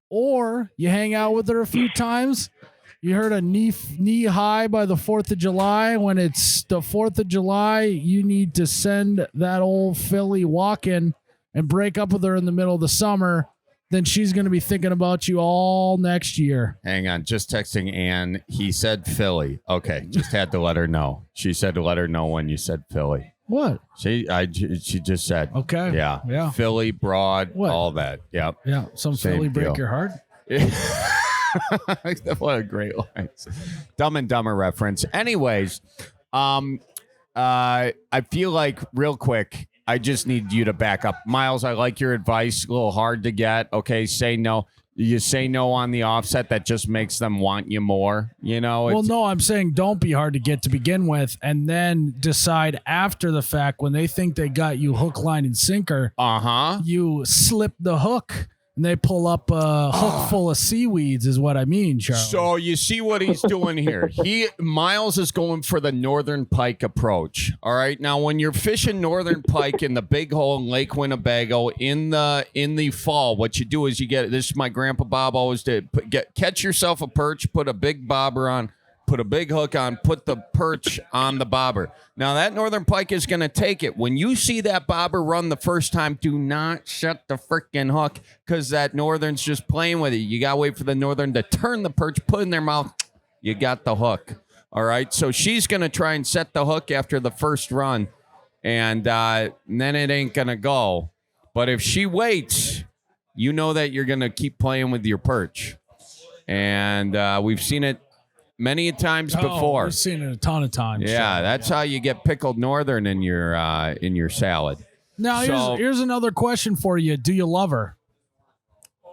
S2: or you hang out with her a few times. You heard a knee high by the 4th of July. When it's the 4th of July, you need to send that old Philly walking and break up with her in the middle of the summer. Then she's going to be thinking about you all next year.
S1: Hang on. Just texting Ann. He said Philly. Okay. Just had to let her know. She said to let her know when you said Philly.
S2: What?
S1: She just said.
S2: Okay.
S1: Yeah. Philly, Broad,
S2: What?
S1: all that. Yep.
S2: Yeah. Some
S1: Same
S2: Philly break
S1: deal.
S2: your heart.
S1: What a great line. Dumb and Dumber reference. Anyways, I feel like real quick, I just need you to back up. Miles, I like your advice. A little hard to get. Okay, say no. You say no on the offset. That just makes them want you more. You know?
S2: Well, no, I'm saying don't be hard to get to begin with, and then decide after the fact when they think they got you hook, line, and sinker. You slip the hook, and they pull up a hook full of seaweeds is what I mean, Charlie.
S1: So you see what he's doing here. Miles is going for the northern pike approach. All right. Now, when you're fishing northern pike in the big hole in Lake Winnebago in the fall, what you do is you get, this is my grandpa Bob always did, catch yourself a perch, put a big bobber on, put a big hook on, put the perch on the bobber. Now, that northern pike is going to take it. When you see that bobber run the first time, do not shut the freaking hook because that northern's just playing with it. You got to wait for the northern to turn the perch, put in their mouth. You got the hook. All right? So she's going to try and set the hook after the first run, and then it ain't going to go. But if she waits, you know that you're going to keep playing with your perch. And we've seen it many times before.
S2: We've seen it a ton of times.
S1: Yeah, that's how you get pickled northern in your salad.
S2: Now, here's another question for you. Do you love her?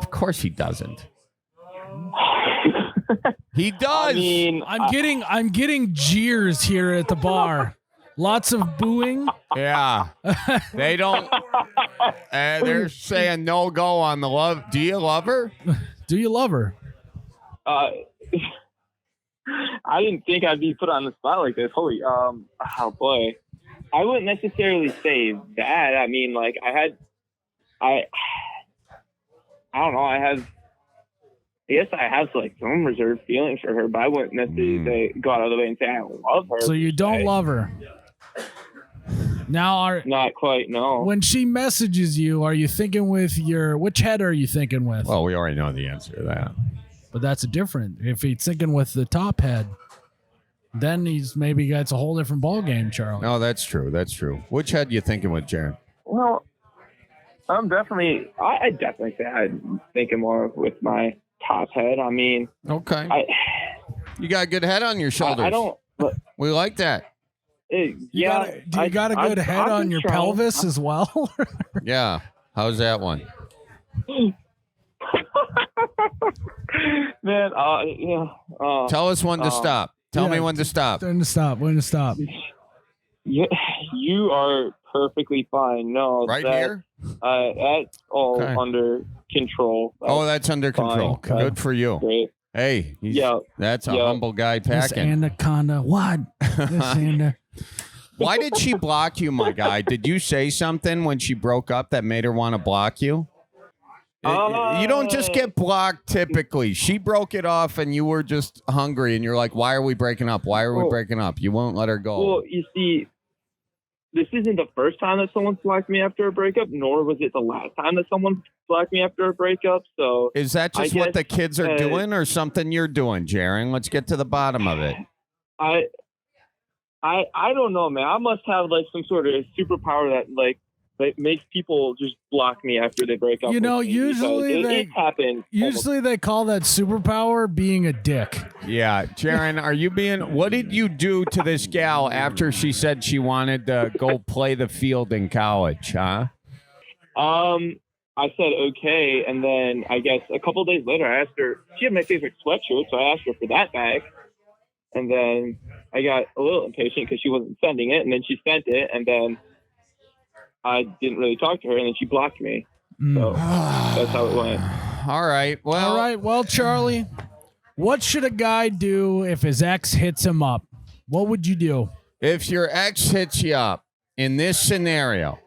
S1: Of course he doesn't. He does.
S4: I mean,
S2: I'm getting jeers here at the bar. Lots of booing.
S1: Yeah. They don't. They're saying no go on the love. Do you love her?
S2: Do you love her?
S4: I didn't think I'd be put on the spot like this. Holy, oh boy. I wouldn't necessarily say that. I mean, like I don't know. I guess I have like some reserved feelings for her, but I wouldn't necessarily go out of the way and say I love her.
S2: So you don't love her. Now,
S4: not quite, no.
S2: When she messages you, are you thinking with which head are you thinking with?
S1: Well, we already know the answer to that.
S2: But that's different. If he's thinking with the top head, then he's maybe got a whole different ball game, Charlie.
S1: No, that's true. That's true. Which head you thinking with, Jaron?
S4: Well, I definitely say I'm thinking more with my top head. I mean,
S1: okay. You got a good head on your shoulders.
S4: I don't.
S1: We like that.
S2: Do you got a good head on your pelvis as well?
S1: Yeah. How's that one?
S4: Man,
S1: tell us when to stop. Tell me when to stop.
S2: When to stop.
S4: Yeah, you are perfectly fine. No,
S1: right here.
S4: That's all under control.
S1: That's under control. Okay. Good for you.
S4: Great.
S1: Hey, that's a humble guy packing.
S2: This anaconda. What?
S1: Why did she block you, my guy? Did you say something when she broke up that made her want to block you? You don't just get blocked typically. She broke it off and you were just hungry and you're like, why are we breaking up? Why are we breaking up? You won't let her go.
S4: Well, you see, this isn't the first time that someone blocked me after a breakup, nor was it the last time that someone blocked me after a breakup. So
S1: is that just what the kids are doing or something you're doing, Jaron? Let's get to the bottom of it.
S4: I don't know, man. I must have like some sort of superpower that like makes people just block me after they break up.
S2: You know, usually
S4: it happens.
S2: Usually they call that superpower being a dick.
S1: Yeah, Jaron, what did you do to this gal after she said she wanted to go play the field in college, huh?
S4: I said okay, and then I guess a couple of days later I asked her. She had my favorite sweatshirt, so I asked her for that back. And then I got a little impatient because she wasn't sending it, and then she sent it, and then I didn't really talk to her, and then she blocked me. So that's how it went.
S1: All right.
S2: Well, Charlie, what should a guy do if his ex hits him up? What would you do?
S1: If your ex hits you up in this scenario,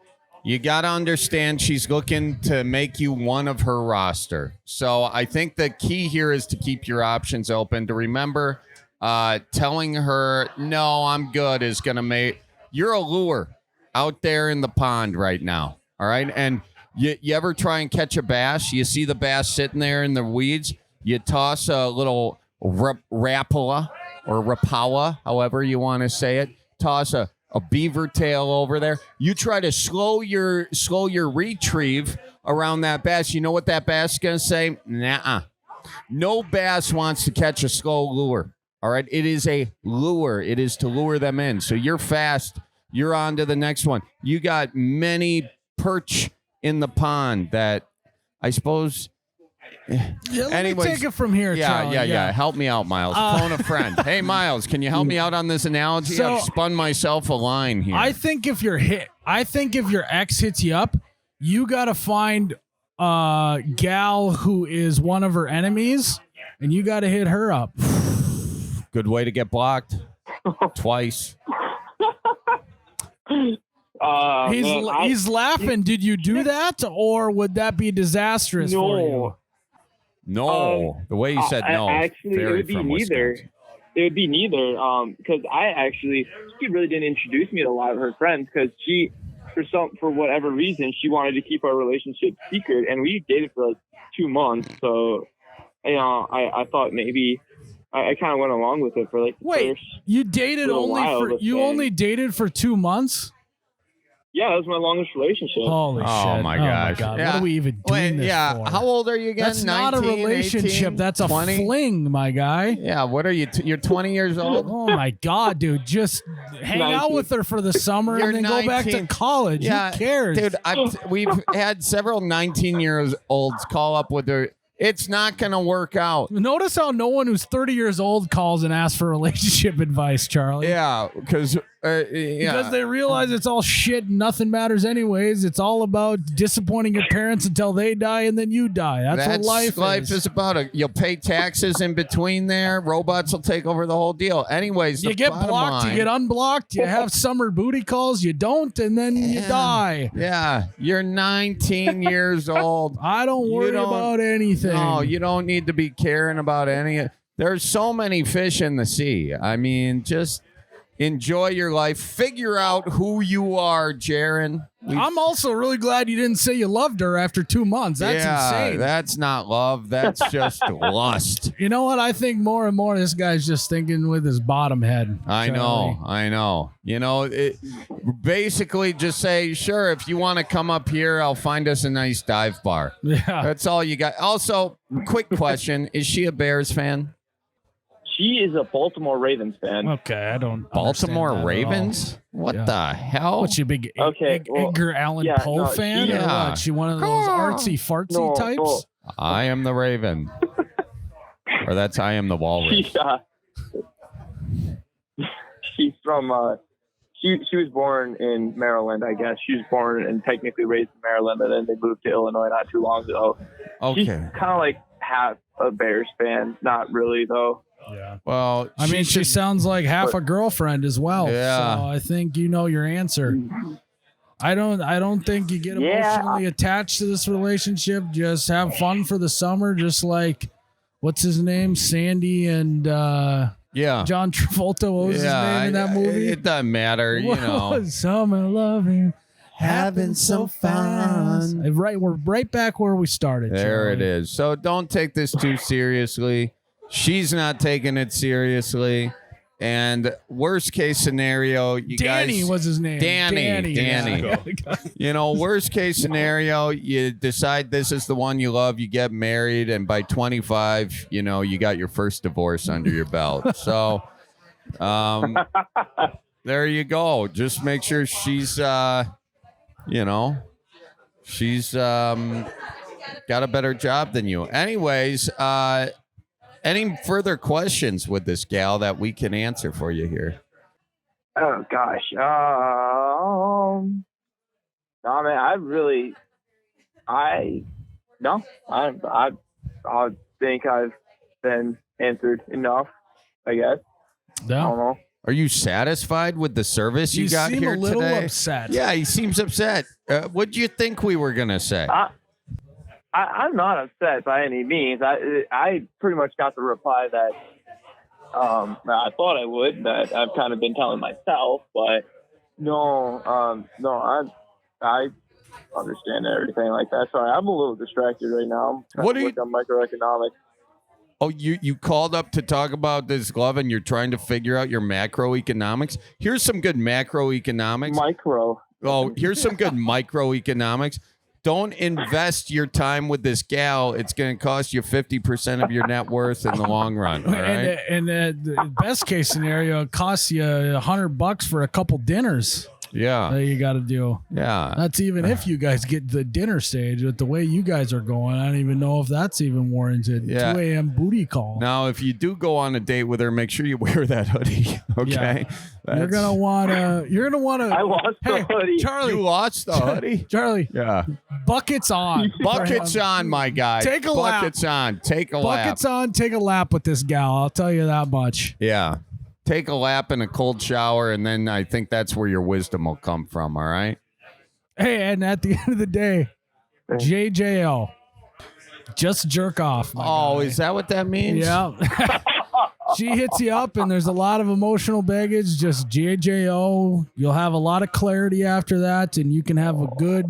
S1: You got to understand she's looking to make you one of her roster. So I think the key here is to keep your options open, to remember telling her, no, I'm good is going to make you're a lure out there in the pond right now. All right. And you ever try and catch a bass? You see the bass sitting there in the weeds. You toss a little rapala or rapala, however you want to say it. Toss a beaver tail over there. You try to slow your retrieve around that bass. You know what that bass is going to say? Nah. No bass wants to catch a slow lure. All right. It is a lure. It is to lure them in. So you're fast. You're on to the next one. You got many perch in the pond that I suppose.
S2: Let me take it from here, Charlie.
S1: Yeah. Help me out, Miles. Phone a friend. Hey, Miles, can you help me out on this analogy?
S2: So,
S1: I've spun myself a line here.
S2: I think if your ex hits you up, you gotta find a gal who is one of her enemies, and you gotta hit her up.
S1: Good way to get blocked. Twice.
S2: He's laughing. Did you do that, or would that be disastrous for you?
S1: No, the way you said no.
S4: Actually, it would be neither. It would be neither. Because she really didn't introduce me to a lot of her friends because she, for whatever reason, she wanted to keep our relationship secret, and we dated for like 2 months. So, I thought maybe I kind of went along with it for like.
S2: Wait, you dated only dated for 2 months?
S4: Yeah, that was my longest relationship.
S2: Holy shit.
S1: Oh my gosh.
S2: God.
S1: Yeah.
S2: What are we even doing this for?
S1: How old are you again?
S2: That's
S1: 19,
S2: not a relationship.
S1: 18,
S2: That's
S1: 20?
S2: a fling, my guy.
S1: Yeah, what are you? You're 20 years old?
S2: Oh my God, dude. Just hang
S4: 19.
S2: out with her for the summer
S1: You're
S2: and then go back to
S1: 19.
S2: college.
S1: Yeah,
S2: Who cares?
S1: Dude, we've had several 19-year-olds call up with their. It's not going to work out.
S2: Notice how no one who's 30 years old calls and asks for relationship advice, Charlie.
S1: Yeah, because
S2: Because they realize it's all shit and nothing matters anyways. It's all about disappointing your parents until they die and then you die. That's what life is
S1: about. You'll pay taxes in between there. Robots will take over the whole deal. Anyways,
S2: You get blocked, you get unblocked, you have summer booty calls, you don't, and then you die.
S1: Yeah, you're 19 years old.
S2: I don't worry about anything.
S1: No, you don't need to be caring about any. There's so many fish in the sea. I mean, just enjoy your life. Figure out who you are, Jaron.
S2: I'm also really glad you didn't say you loved her after 2 months. That's insane.
S1: That's not love. That's just lust.
S2: You know what? I think more and more this guy's just thinking with his bottom head.
S1: I know. You know, basically just say, sure, if you want to come up here, I'll find us a nice dive bar.
S2: Yeah.
S1: That's all you got. Also, quick question. Is she a Bears fan?
S4: She is a Baltimore Ravens fan.
S2: Okay, I don't.
S1: Baltimore Ravens? What the hell?
S2: What's she, big
S4: Okay,
S2: Edgar Allan Poe fan? Or what? She one of those artsy fartsy types?
S1: I am the Raven. Or that's I am the Walrus.
S4: She's from she was born in Maryland, I guess. She was born and technically raised in Maryland, and then they moved to Illinois not too long ago.
S1: Okay.
S4: She's kind of like half a Bears fan. Not really, though.
S2: Yeah.
S1: Well,
S2: I mean, she sounds like half a girlfriend as well.
S1: Yeah.
S2: So I think you know your answer. I don't think you get emotionally attached to this relationship. Just have fun for the summer, just like what's his name? Sandy and John Travolta. What was his name in that movie?
S1: It doesn't matter, you know.
S2: Summer loving, having so fun. Right, we're right back where we started.
S1: There
S2: Charlie.
S1: it is. So don't take this too seriously. She's not taking it seriously. And worst case scenario,
S2: Danny was his name.
S1: Danny.
S2: Yeah.
S1: You know, worst case scenario, you decide this is the one you love, you get married, and by 25, you know, you got your first divorce under your belt. So there you go. Just make sure she's she's got a better job than you. Anyways, any further questions with this gal that we can answer for you here?
S4: Oh gosh. No, man. I think I've been answered enough, I guess.
S2: Yeah.
S4: I don't know.
S1: Are you satisfied with the service you got
S2: seem
S1: here
S2: a little
S1: today?
S2: upset.
S1: Yeah, he seems upset. What do you think we were gonna say?
S4: I'm not upset by any means. I pretty much got the reply that I thought I would, that I've kind of been telling myself, but no, I understand everything like that. Sorry, I'm a little distracted right now. I'm
S1: What
S4: trying
S1: are
S4: to work on microeconomics.
S1: Oh, you called up to talk about this glove and you're trying to figure out your macroeconomics? Here's some good macroeconomics.
S4: Micro.
S1: Oh, here's some good microeconomics. Don't invest your time with this gal. It's going to cost you 50% of your net worth in the long run. All right.
S2: And the best case scenario, it costs you $100 for a couple dinners
S1: Yeah.
S2: that you got to do.
S1: Yeah.
S2: That's even if you guys get the dinner stage. With the way you guys are going, I don't even know if that's even warranted.
S1: Yeah.
S2: 2 a.m. booty call.
S1: Now, if you do go on a date with her, make sure you wear that hoodie. Okay.
S2: You're gonna wanna.
S4: I lost the hoodie.
S2: Charlie.
S1: You lost the hoodie?
S2: Charlie,
S1: Yeah.
S2: buckets on.
S1: Buckets on, my guy.
S2: Take a lap.
S1: Buckets on. Take a lap.
S2: Buckets on. Take a lap with this gal. I'll tell you that much.
S1: Yeah. Take a lap in a cold shower, and then I think that's where your wisdom will come from, all right?
S2: Hey, and at the end of the day, JJO, just jerk off. My guy.
S1: Is that what that means?
S2: Yeah. She hits you up, and there's a lot of emotional baggage. Just JJO. You'll have a lot of clarity after that, and you can have a good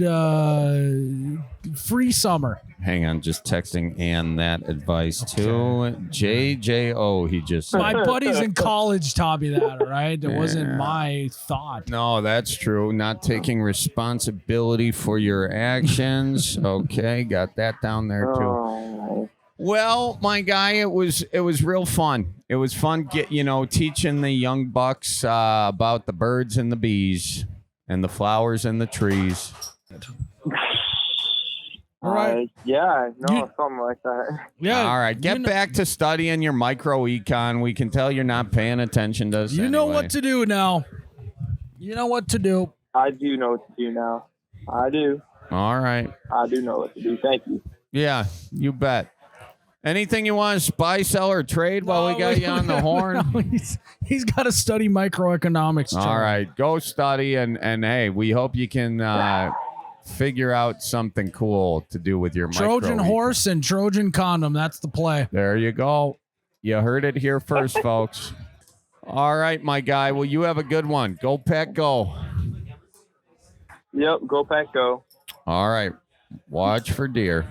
S2: free summer.
S1: Hang on, just texting Ann that advice too. JJO, he just said.
S2: My buddies in college taught me that, all right? It wasn't my thought.
S1: No, that's true. Not taking responsibility for your actions. Okay, got that down there too.
S4: Oh.
S1: Well, my guy, it was real fun. It was fun teaching the young bucks about the birds and the bees and the flowers and the trees.
S2: All right.
S4: Something like that.
S2: Yeah.
S1: All right, get back to studying your microecon. We can tell you're not paying attention to us.
S2: You know what to do now. You know what to do.
S4: I do know what to do now. I do.
S1: All right.
S4: I do know what to do. Thank you.
S1: Yeah, you bet. Anything you want to buy, sell, or trade while we got you on the horn?
S2: No, he's got to study microeconomics. Charlie.
S1: All right, go study, and hey, we hope you can figure out something cool to do with your
S2: Trojan
S1: microecon.
S2: horse and Trojan condom. That's the play.
S1: There you go. You heard it here first, folks. All right, my guy. Well, you have a good one. Go Pack, go.
S4: Yep, go Pack, go.
S1: All right. Watch for deer.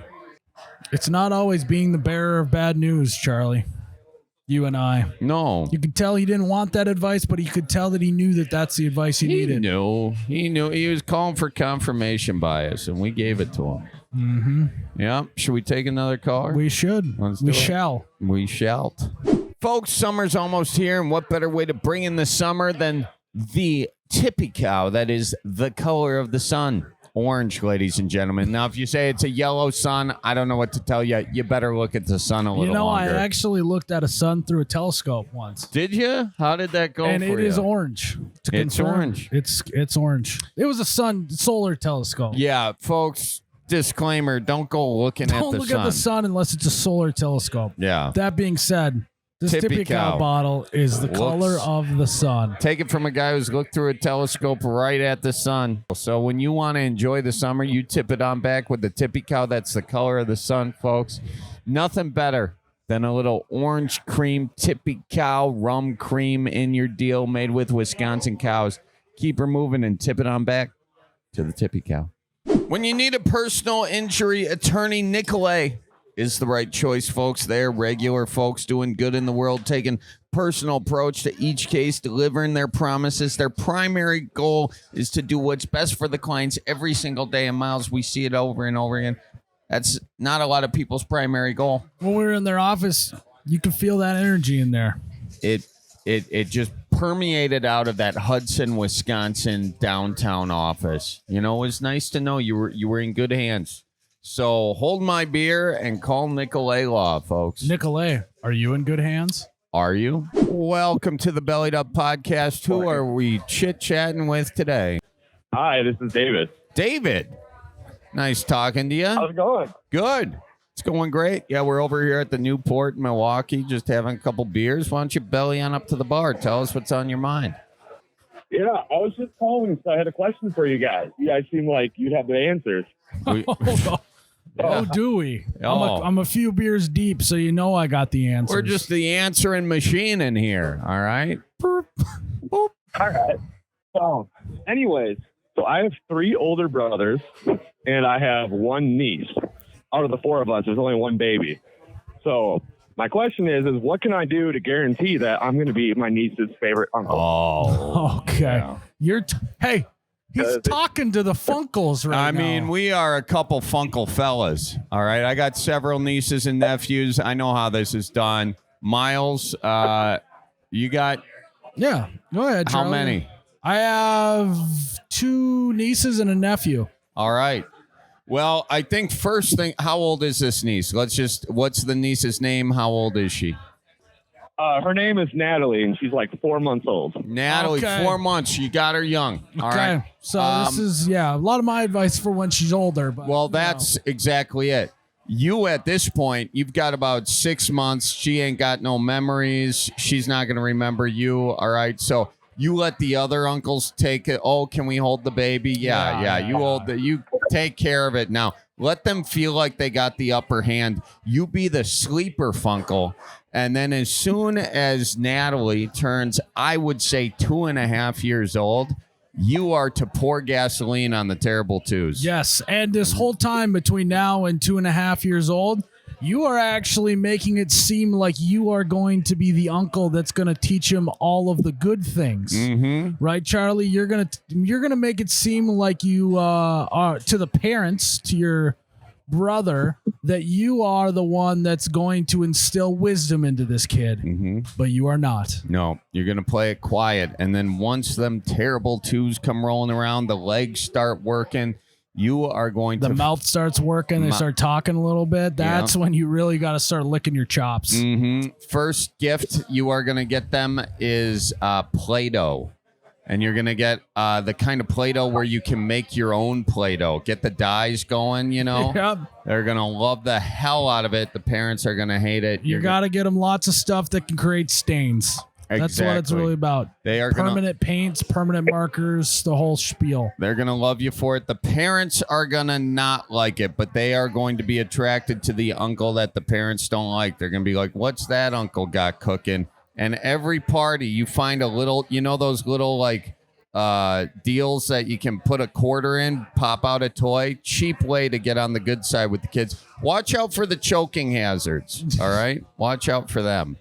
S2: It's not always being the bearer of bad news, Charlie. You and I.
S1: No.
S2: You could tell he didn't want that advice, but he could tell that he knew that that's the advice he needed.
S1: He knew. He was calling for confirmation bias, and we gave it to him.
S2: Mm-hmm.
S1: Yeah. Should we take another caller?
S2: We should.
S1: Let's do
S2: We
S1: it.
S2: shall.
S1: We shall. Folks, summer's almost here, and what better way to bring in the summer than the tippy cow that is the color of the sun? Orange, ladies and gentlemen. Now, if you say it's a yellow sun, I don't know what to tell you. You better look at the sun a little longer.
S2: I actually looked at a sun through a telescope once.
S1: Did you? How did that go
S2: And
S1: for
S2: it
S1: you?
S2: is orange. To
S1: It's
S2: confirm.
S1: orange.
S2: It's orange. It was a solar telescope.
S1: Yeah, folks, disclaimer, don't go looking at
S2: Don't
S1: the
S2: look
S1: sun.
S2: at the sun unless it's a solar telescope.
S1: Yeah.
S2: That being said, this
S1: Tippy
S2: tippy cow
S1: cow.
S2: bottle is the color of the sun.
S1: Take it from a guy who's looked through a telescope right at the sun. So when you want to enjoy the summer, you tip it on back with the tippy cow. That's the color of the sun, folks. Nothing better than a little orange cream tippy cow rum cream in your deal made with Wisconsin cows. Keep her moving and tip it on back to the tippy cow. When you need a personal injury attorney, Nicolay is the right choice, folks. They're regular folks doing good in the world, taking personal approach to each case, delivering their promises. Their primary goal is to do what's best for the clients every single day. And Miles, we see it over and over again. That's not a lot of people's primary goal.
S2: When we were in their office, you could feel that energy in there.
S1: It just permeated out of that Hudson, Wisconsin downtown office. You know, it was nice to know you were in good hands. So hold my beer and call Nicolay Law, folks.
S2: Nicolay, are you in good hands?
S1: Are you? Welcome to the Bellied Up Podcast. Who are we chit-chatting with today?
S5: Hi, this is David.
S1: David. Nice talking to you.
S5: How's it going?
S1: Good. It's going great. Yeah, we're over here at the Newport in Milwaukee, just having a couple beers. Why don't you belly on up to the bar? Tell us what's on your mind.
S5: Yeah, I was just calling because I had a question for you guys. You guys seem like you'd have the answers.
S2: Oh, do we?
S1: Oh.
S2: I'm a few beers deep, so you know I got the answers.
S1: We're just the answering machine in here. All right.
S5: All right. So, anyways, I have 3 older brothers, and I have 1 niece. Out of the 4 of us, there's only 1 baby. So my question is what can I do to guarantee that I'm going to be my niece's favorite uncle?
S1: Oh.
S2: Okay. Yeah. Hey, he's talking to the Funkles right now.
S1: I mean, we are a couple Funcle fellas. All right. I got several nieces and nephews. I know how this is done. Miles, you got
S2: Yeah. Go ahead, Charlie.
S1: how many?
S2: I have 2 nieces and a nephew.
S1: All right. Well, I think first thing, how old is this niece? What's the niece's name? How old is she?
S5: Her name is Natalie, and she's like 4 months old.
S1: Natalie,
S2: Okay.
S1: 4 months. You got her young. All
S2: Okay.
S1: right.
S2: So this is, a lot of my advice for when she's older. But
S1: Well, that's exactly it. You, at this point, you've got about 6 months. She ain't got no memories. She's not going to remember you. All right. So you let the other uncles take it. Oh, can we hold the baby? Yeah. You take care of it. Now, let them feel like they got the upper hand. You be the sleeper, Funcle. And then as soon as Natalie turns, I would say 2.5 years old, you are to pour gasoline on the terrible twos.
S2: Yes, and this whole time between now and 2.5 years old, you are actually making it seem like you are going to be the uncle that's going to teach him all of the good things, right, Charlie? You're gonna make it seem like you are to the parents, to your brother, that you are the one that's going to instill wisdom into this kid, but you are not.
S1: No, you're going to play it quiet. And then once them terrible twos come rolling around, the legs start working, you are going
S2: The
S1: to...
S2: mouth starts working, they start talking a little bit. That's when you really got to start licking your chops.
S1: First gift you are going to get them is Play-Doh. And you're going to get the kind of Play-Doh where you can make your own Play-Doh. Get the dyes going, you know.
S2: Yep.
S1: They're going to love the hell out of it. The parents are going to hate it.
S2: You got to get them lots of stuff that can create stains. That's what it's really about.
S1: They are
S2: permanent paints, permanent markers, the whole spiel.
S1: They're going to love you for it. The parents are going to not like it, but they are going to be attracted to the uncle that the parents don't like. They're going to be like, what's that uncle got cooking? And every party, you find a little, those little like deals that you can put a quarter in, pop out a toy. Cheap way to get on the good side with the kids. Watch out for the choking hazards. All right, watch out for them.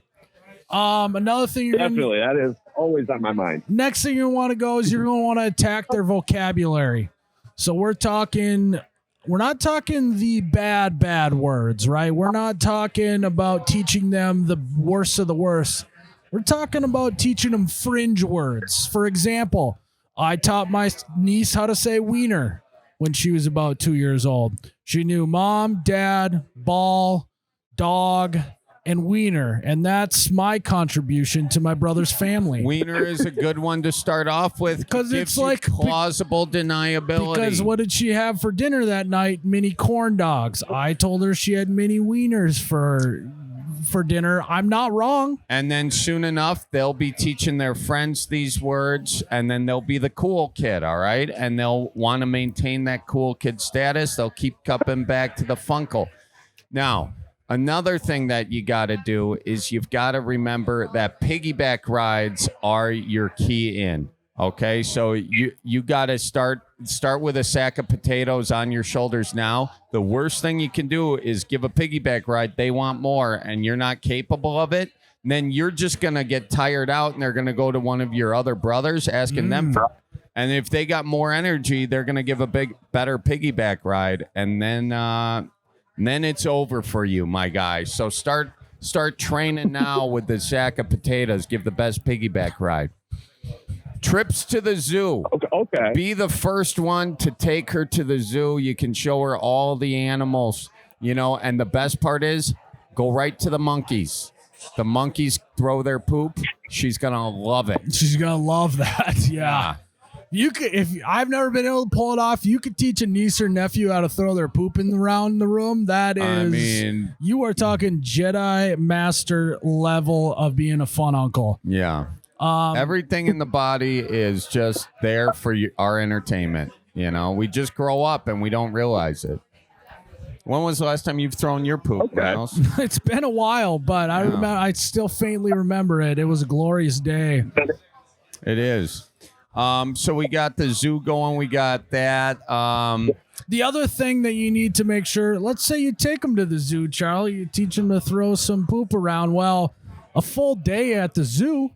S2: Another thing
S5: Definitely, that is always on my mind.
S2: Next thing you want to go is you're going to want to attack their vocabulary. So we're not talking the bad words, right? We're not talking about teaching them the worst of the worst. We're talking about teaching them fringe words. For example, I taught my niece how to say wiener when she was about 2 years old. She knew mom, dad, ball, dog, and wiener. And that's my contribution to my brother's family.
S1: Wiener is a good one to start off with
S2: because it's like
S1: plausible deniability.
S2: Because what did she have for dinner that night? Mini corn dogs. I told her she had mini wieners for dinner. I'm not wrong.
S1: And then soon enough, they'll be teaching their friends these words, and then they'll be the cool kid, all right? And they'll want to maintain that cool kid status. They'll keep coming back to the Funcle. Now, another thing that you got to do is you've got to remember that piggyback rides are your key in. Okay, so you got to start with a sack of potatoes on your shoulders now. The worst thing you can do is give a piggyback ride. They want more, and you're not capable of it. Then you're just going to get tired out, and they're going to go to one of your other brothers asking them for. And if they got more energy, they're going to give a better piggyback ride, and then it's over for you, my guy. So start training now with the sack of potatoes. Give the best piggyback ride. Trips to the zoo.
S5: Okay.
S1: Be the first one to take her to the zoo. You can show her all the animals, and the best part is go right to the monkeys. The monkeys throw their poop. She's going to love it.
S2: She's going to love that. Yeah. You could, if I've never been able to pull it off, you could teach a niece or nephew how to throw their poop around the room. That is,
S1: I mean,
S2: you are talking Jedi master level of being a fun uncle.
S1: yeah. Everything in the body is just there for our entertainment. You know, we just grow up and we don't realize it. When was the last time you've thrown your poop, Miles?
S2: It's been a while, but I remember. I still faintly remember it. It was a glorious day.
S1: It is. So we got the zoo going. We got that.
S2: The other thing that you need to make sure, let's say you take them to the zoo, Charlie, you teach them to throw some poop around. Well, a full day at the zoo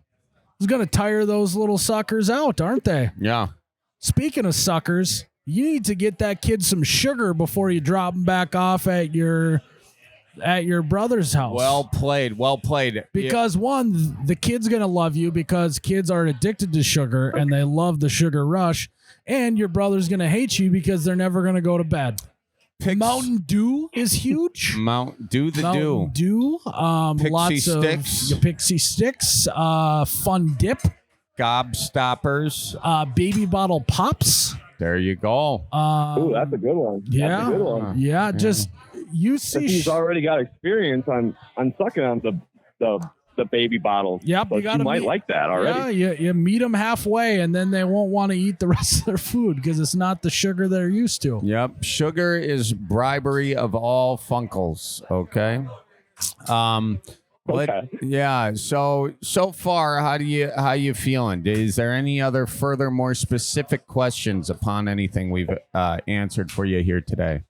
S2: is going to tire those little suckers out, aren't they?
S1: Yeah.
S2: Speaking of suckers, you need to get that kid some sugar before you drop him back off at your brother's house.
S1: Well played. Well played.
S2: Because one, the kid's going to love you because kids are addicted to sugar and they love the sugar rush. And your brother's going to hate you because they're never going to go to bed. Mountain Dew is huge.
S1: Mountain Dew.
S2: Pixie lots
S1: sticks.
S2: of pixie sticks. Fun dip.
S1: Gobstoppers.
S2: Baby bottle pops.
S1: There you go.
S5: Ooh, that's a good one.
S2: Yeah.
S5: That's a good one.
S2: Yeah, just you see.
S5: He's already got experience on sucking on the baby bottles.
S2: Yep,
S5: so you might like that already.
S2: Yeah, you meet them halfway, and then they won't want to eat the rest of their food because it's not the sugar they're used to.
S1: Yep, sugar is bribery of all Funkles. Okay.
S5: Okay.
S1: Yeah. So far, how you feeling? Is there any other further, more specific questions upon anything we've answered for you here today?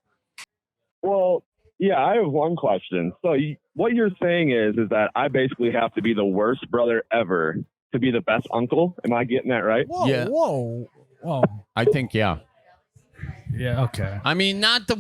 S5: Well, yeah, I have one question. So what you're saying is that I basically have to be the worst brother ever to be the best uncle. Am I getting that right?
S2: Whoa,
S1: Yeah.
S2: whoa.
S1: I think yeah.
S2: Yeah, okay.
S1: I mean, not the.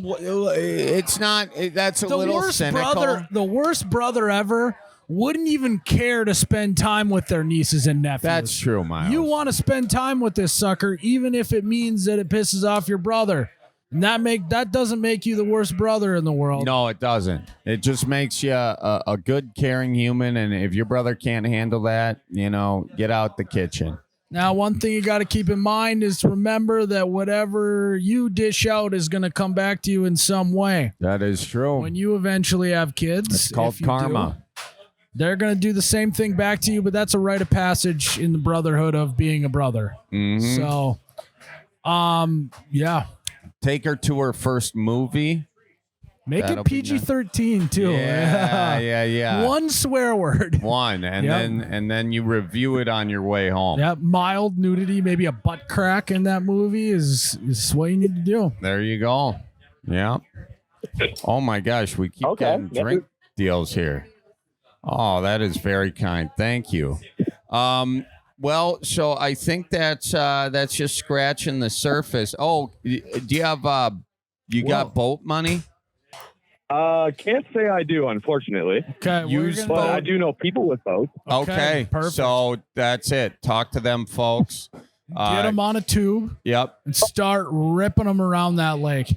S1: It's not. That's a little cynical.
S2: The worst brother ever wouldn't even care to spend time with their nieces and nephews.
S1: That's true, Miles.
S2: You want to spend time with this sucker, even if it means that it pisses off your brother. And that doesn't make you the worst brother in the world.
S1: No, it doesn't. It just makes you a good, caring human. And if your brother can't handle that, get out the kitchen.
S2: Now, one thing you got to keep in mind is remember that whatever you dish out is going to come back to you in some way.
S1: That is true.
S2: When you eventually have kids,
S1: It's called
S2: if you
S1: karma.
S2: they're going to do the same thing back to you, but that's a rite of passage in the brotherhood of being a brother.
S1: Mhm.
S2: So, yeah.
S1: Take her to her first movie.
S2: Make
S1: That'll
S2: it
S1: be nice.
S2: PG-13 too.
S1: Yeah.
S2: One swear word.
S1: One, and
S2: Yep.
S1: then you review it on your way home.
S2: Yeah, mild nudity, maybe a butt crack in that movie is what you need to do.
S1: There you go. Yeah. Oh my gosh, we keep
S5: Okay.
S1: getting drink deals here. Oh, that is very kind. Thank you. Well, so I think that's just scratching the surface. Oh, do you have got boat money?
S5: Can't say I do, unfortunately.
S2: Okay,
S5: But I do know people with boats.
S1: Okay,
S2: perfect.
S1: so that's it. Talk to them, folks.
S2: Get them on a tube
S1: Yep.
S2: and start ripping them around that lake.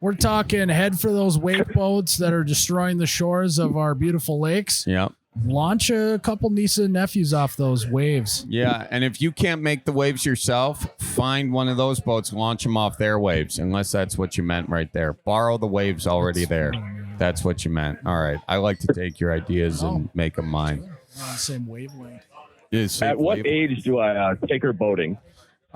S2: We're talking head for those wake boats that are destroying the shores of our beautiful lakes.
S1: Yep.
S2: Launch a couple nieces and nephews off those waves.
S1: Yeah, and if you can't make the waves yourself, find one of those boats, launch them off their waves, unless that's what you meant right there. Borrow the waves already there. That's what you meant. All right. I like to take your ideas and make them mine.
S2: We're on the same wavelength.
S5: At what age do I take her boating?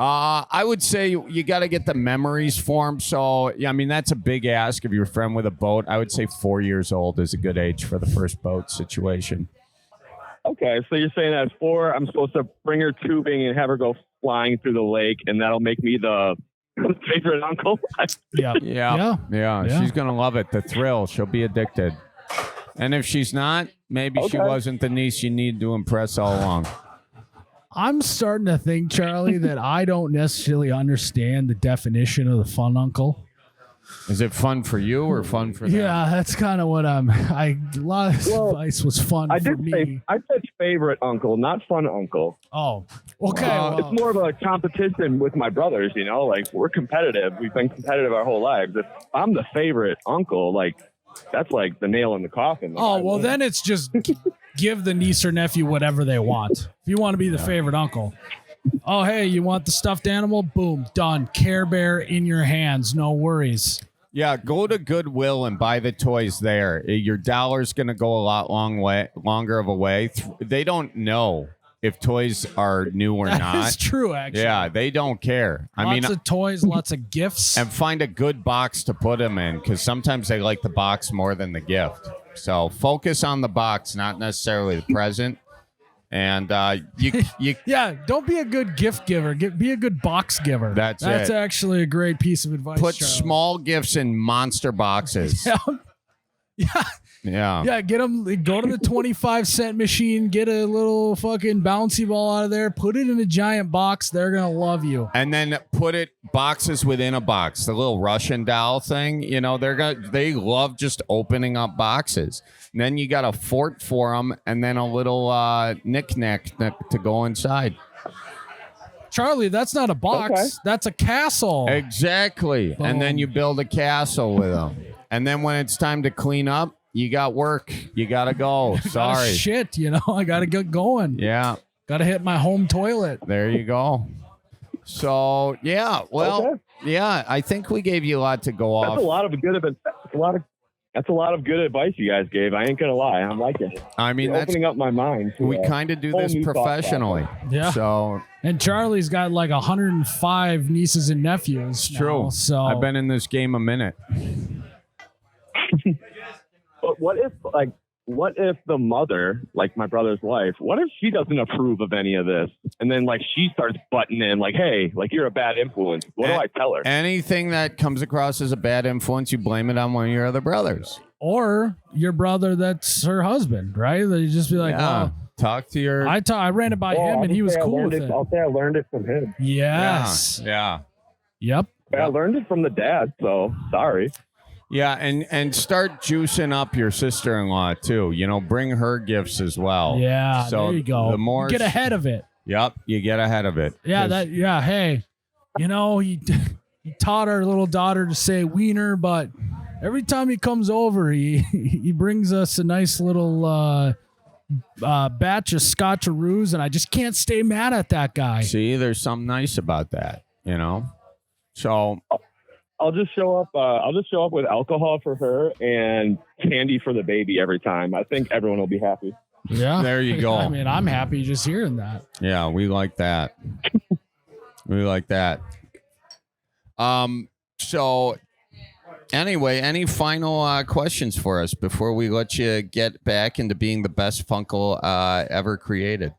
S1: I would say you got to get the memories formed. So, yeah, I mean, that's a big ask of your friend with a boat. I would say 4 years old is a good age for the first boat situation.
S5: Okay, so you're saying at 4, I'm supposed to bring her tubing and have her go flying through the lake, and that'll make me the favorite uncle?
S2: Yeah.
S1: Yeah. She's going to love it. The thrill. She'll be addicted. And if she's not, maybe she wasn't the niece you need to impress all along.
S2: I'm starting to think, Charlie, that I don't necessarily understand the definition of the fun uncle.
S1: Is it fun for you or fun for them?
S2: Yeah, that's kind of what a lot of advice was fun
S5: I
S2: for
S5: did
S2: me.
S5: say I said favorite uncle, not fun uncle.
S2: Oh, okay.
S5: It's more of a competition with my brothers, like we're competitive. We've been competitive our whole lives. If I'm the favorite uncle, that's like the nail in the coffin.
S2: Then it's just give the niece or nephew whatever they want. If you want to be the favorite uncle. Oh, hey, you want the stuffed animal? Boom, done. Care Bear in your hands. No worries.
S1: Yeah, go to Goodwill and buy the toys there. Your dollar's going to go a lot longer of a way. They don't know if toys are new or not.
S2: That's true, actually.
S1: Yeah, they don't care.
S2: Lots of toys, lots of gifts.
S1: And find a good box to put them in, because sometimes they like the box more than the gift. So focus on the box, not necessarily the present. And you
S2: yeah, don't be a good gift giver. Be a good box giver.
S1: That's
S2: it.
S1: actually
S2: a great piece of advice.
S1: Put
S2: Charlie.
S1: small gifts in monster boxes.
S2: Yeah, get them. Go to the 25-cent machine, get a little fucking bouncy ball out of there, put it in a giant box. They're gonna love you.
S1: And then put it boxes within a box. The little Russian doll thing, they love just opening up boxes. And then you got a fort for them, and then a little knick-knack to go inside.
S2: Charlie, that's not a box.
S3: Okay.
S2: That's a castle.
S1: Exactly.
S2: Boom.
S1: And then you build a castle with them. And then when it's time to clean up, you got work. You got to go. Sorry.
S2: Shit, I got to get going.
S1: Yeah.
S2: Got to hit my home toilet.
S1: There you go. So, yeah. Well, yeah, I think we gave you a lot to go off.
S5: That's a lot of good advice you guys gave. I ain't gonna lie, I'm liking it.
S1: I mean,
S5: You're opening up my mind.
S1: We kind of do this professionally.
S2: Yeah.
S1: So
S2: and Charlie's got like 105 nieces and nephews.
S1: It's true.
S2: So
S1: I've been in this game a minute.
S5: But what if the mother, like my brother's wife, what if she doesn't approve of any of this? And then like she starts butting in like, hey, like you're a bad influence. What do I tell her?
S1: Anything that comes across as a bad influence, you blame it on one of your other brothers.
S2: Or your brother that's her husband, right? They just be like, oh,
S1: talk to your...
S2: I ran it by him and he was cool with it.
S5: I'll say I learned it from him.
S2: Yes.
S1: Yeah.
S2: Yep.
S5: I learned it from the dad, so sorry.
S1: Yeah, and start juicing up your sister-in-law too. Bring her gifts as well.
S2: Yeah,
S1: so
S2: there you go.
S1: The more
S2: You get ahead of it.
S1: Yep, you get ahead of it.
S2: Yeah, hey, he taught our little daughter to say wiener, but every time he comes over, he brings us a nice little batch of Scotcheroos, and I just can't stay mad at that guy.
S1: See, there's something nice about that, So
S5: I'll just show up. I'll just show up with alcohol for her and candy for the baby every time. I think everyone will be happy.
S2: Yeah,
S1: there you go.
S2: I mean, I'm happy just hearing that.
S1: Yeah, we like that. We like that. So anyway, any final questions for us before we let you get back into being the best Funcle ever created?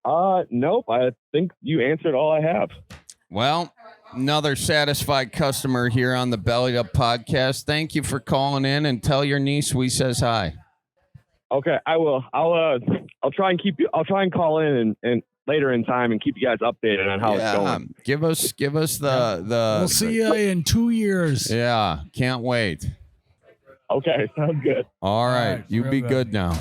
S5: Nope. I think you answered all I have.
S1: Well, another satisfied customer here on the Bellied Up podcast. Thank you for calling in, and tell your niece we says hi.
S5: Okay, I will. I'll try and keep you. I'll try and call in and later in time and keep you guys updated on how it's going.
S1: Give us the.
S2: We'll see you in 2 years.
S1: Yeah, can't wait.
S5: Okay, sounds good.
S1: All right, you be good now.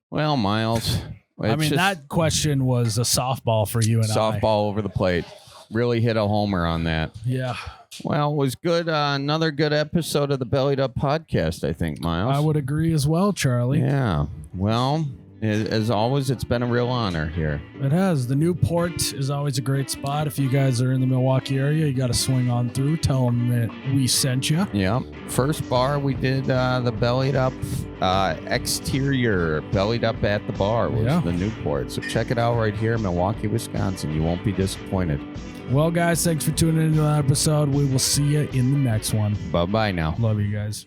S1: Well, Miles.
S2: That question was a softball for you and
S1: softball over the plate. Really hit a homer on that.
S2: Yeah.
S1: Well, it was good. Another good episode of the Bellied Up podcast, I think, Miles.
S2: I would agree as well, Charlie.
S1: Yeah. Well, as always, it's been a real honor here.
S2: It has. The Newport is always a great spot. If you guys are in the Milwaukee area, you got to swing on through. Tell them that we sent you.
S1: Yeah. First bar we did the Bellied Up exterior. Bellied Up at the bar was the Newport. So check it out right here in Milwaukee, Wisconsin. You won't be disappointed.
S2: Well, guys, thanks for tuning into that episode. We will see you in the next one.
S1: Bye-bye now.
S2: Love you guys.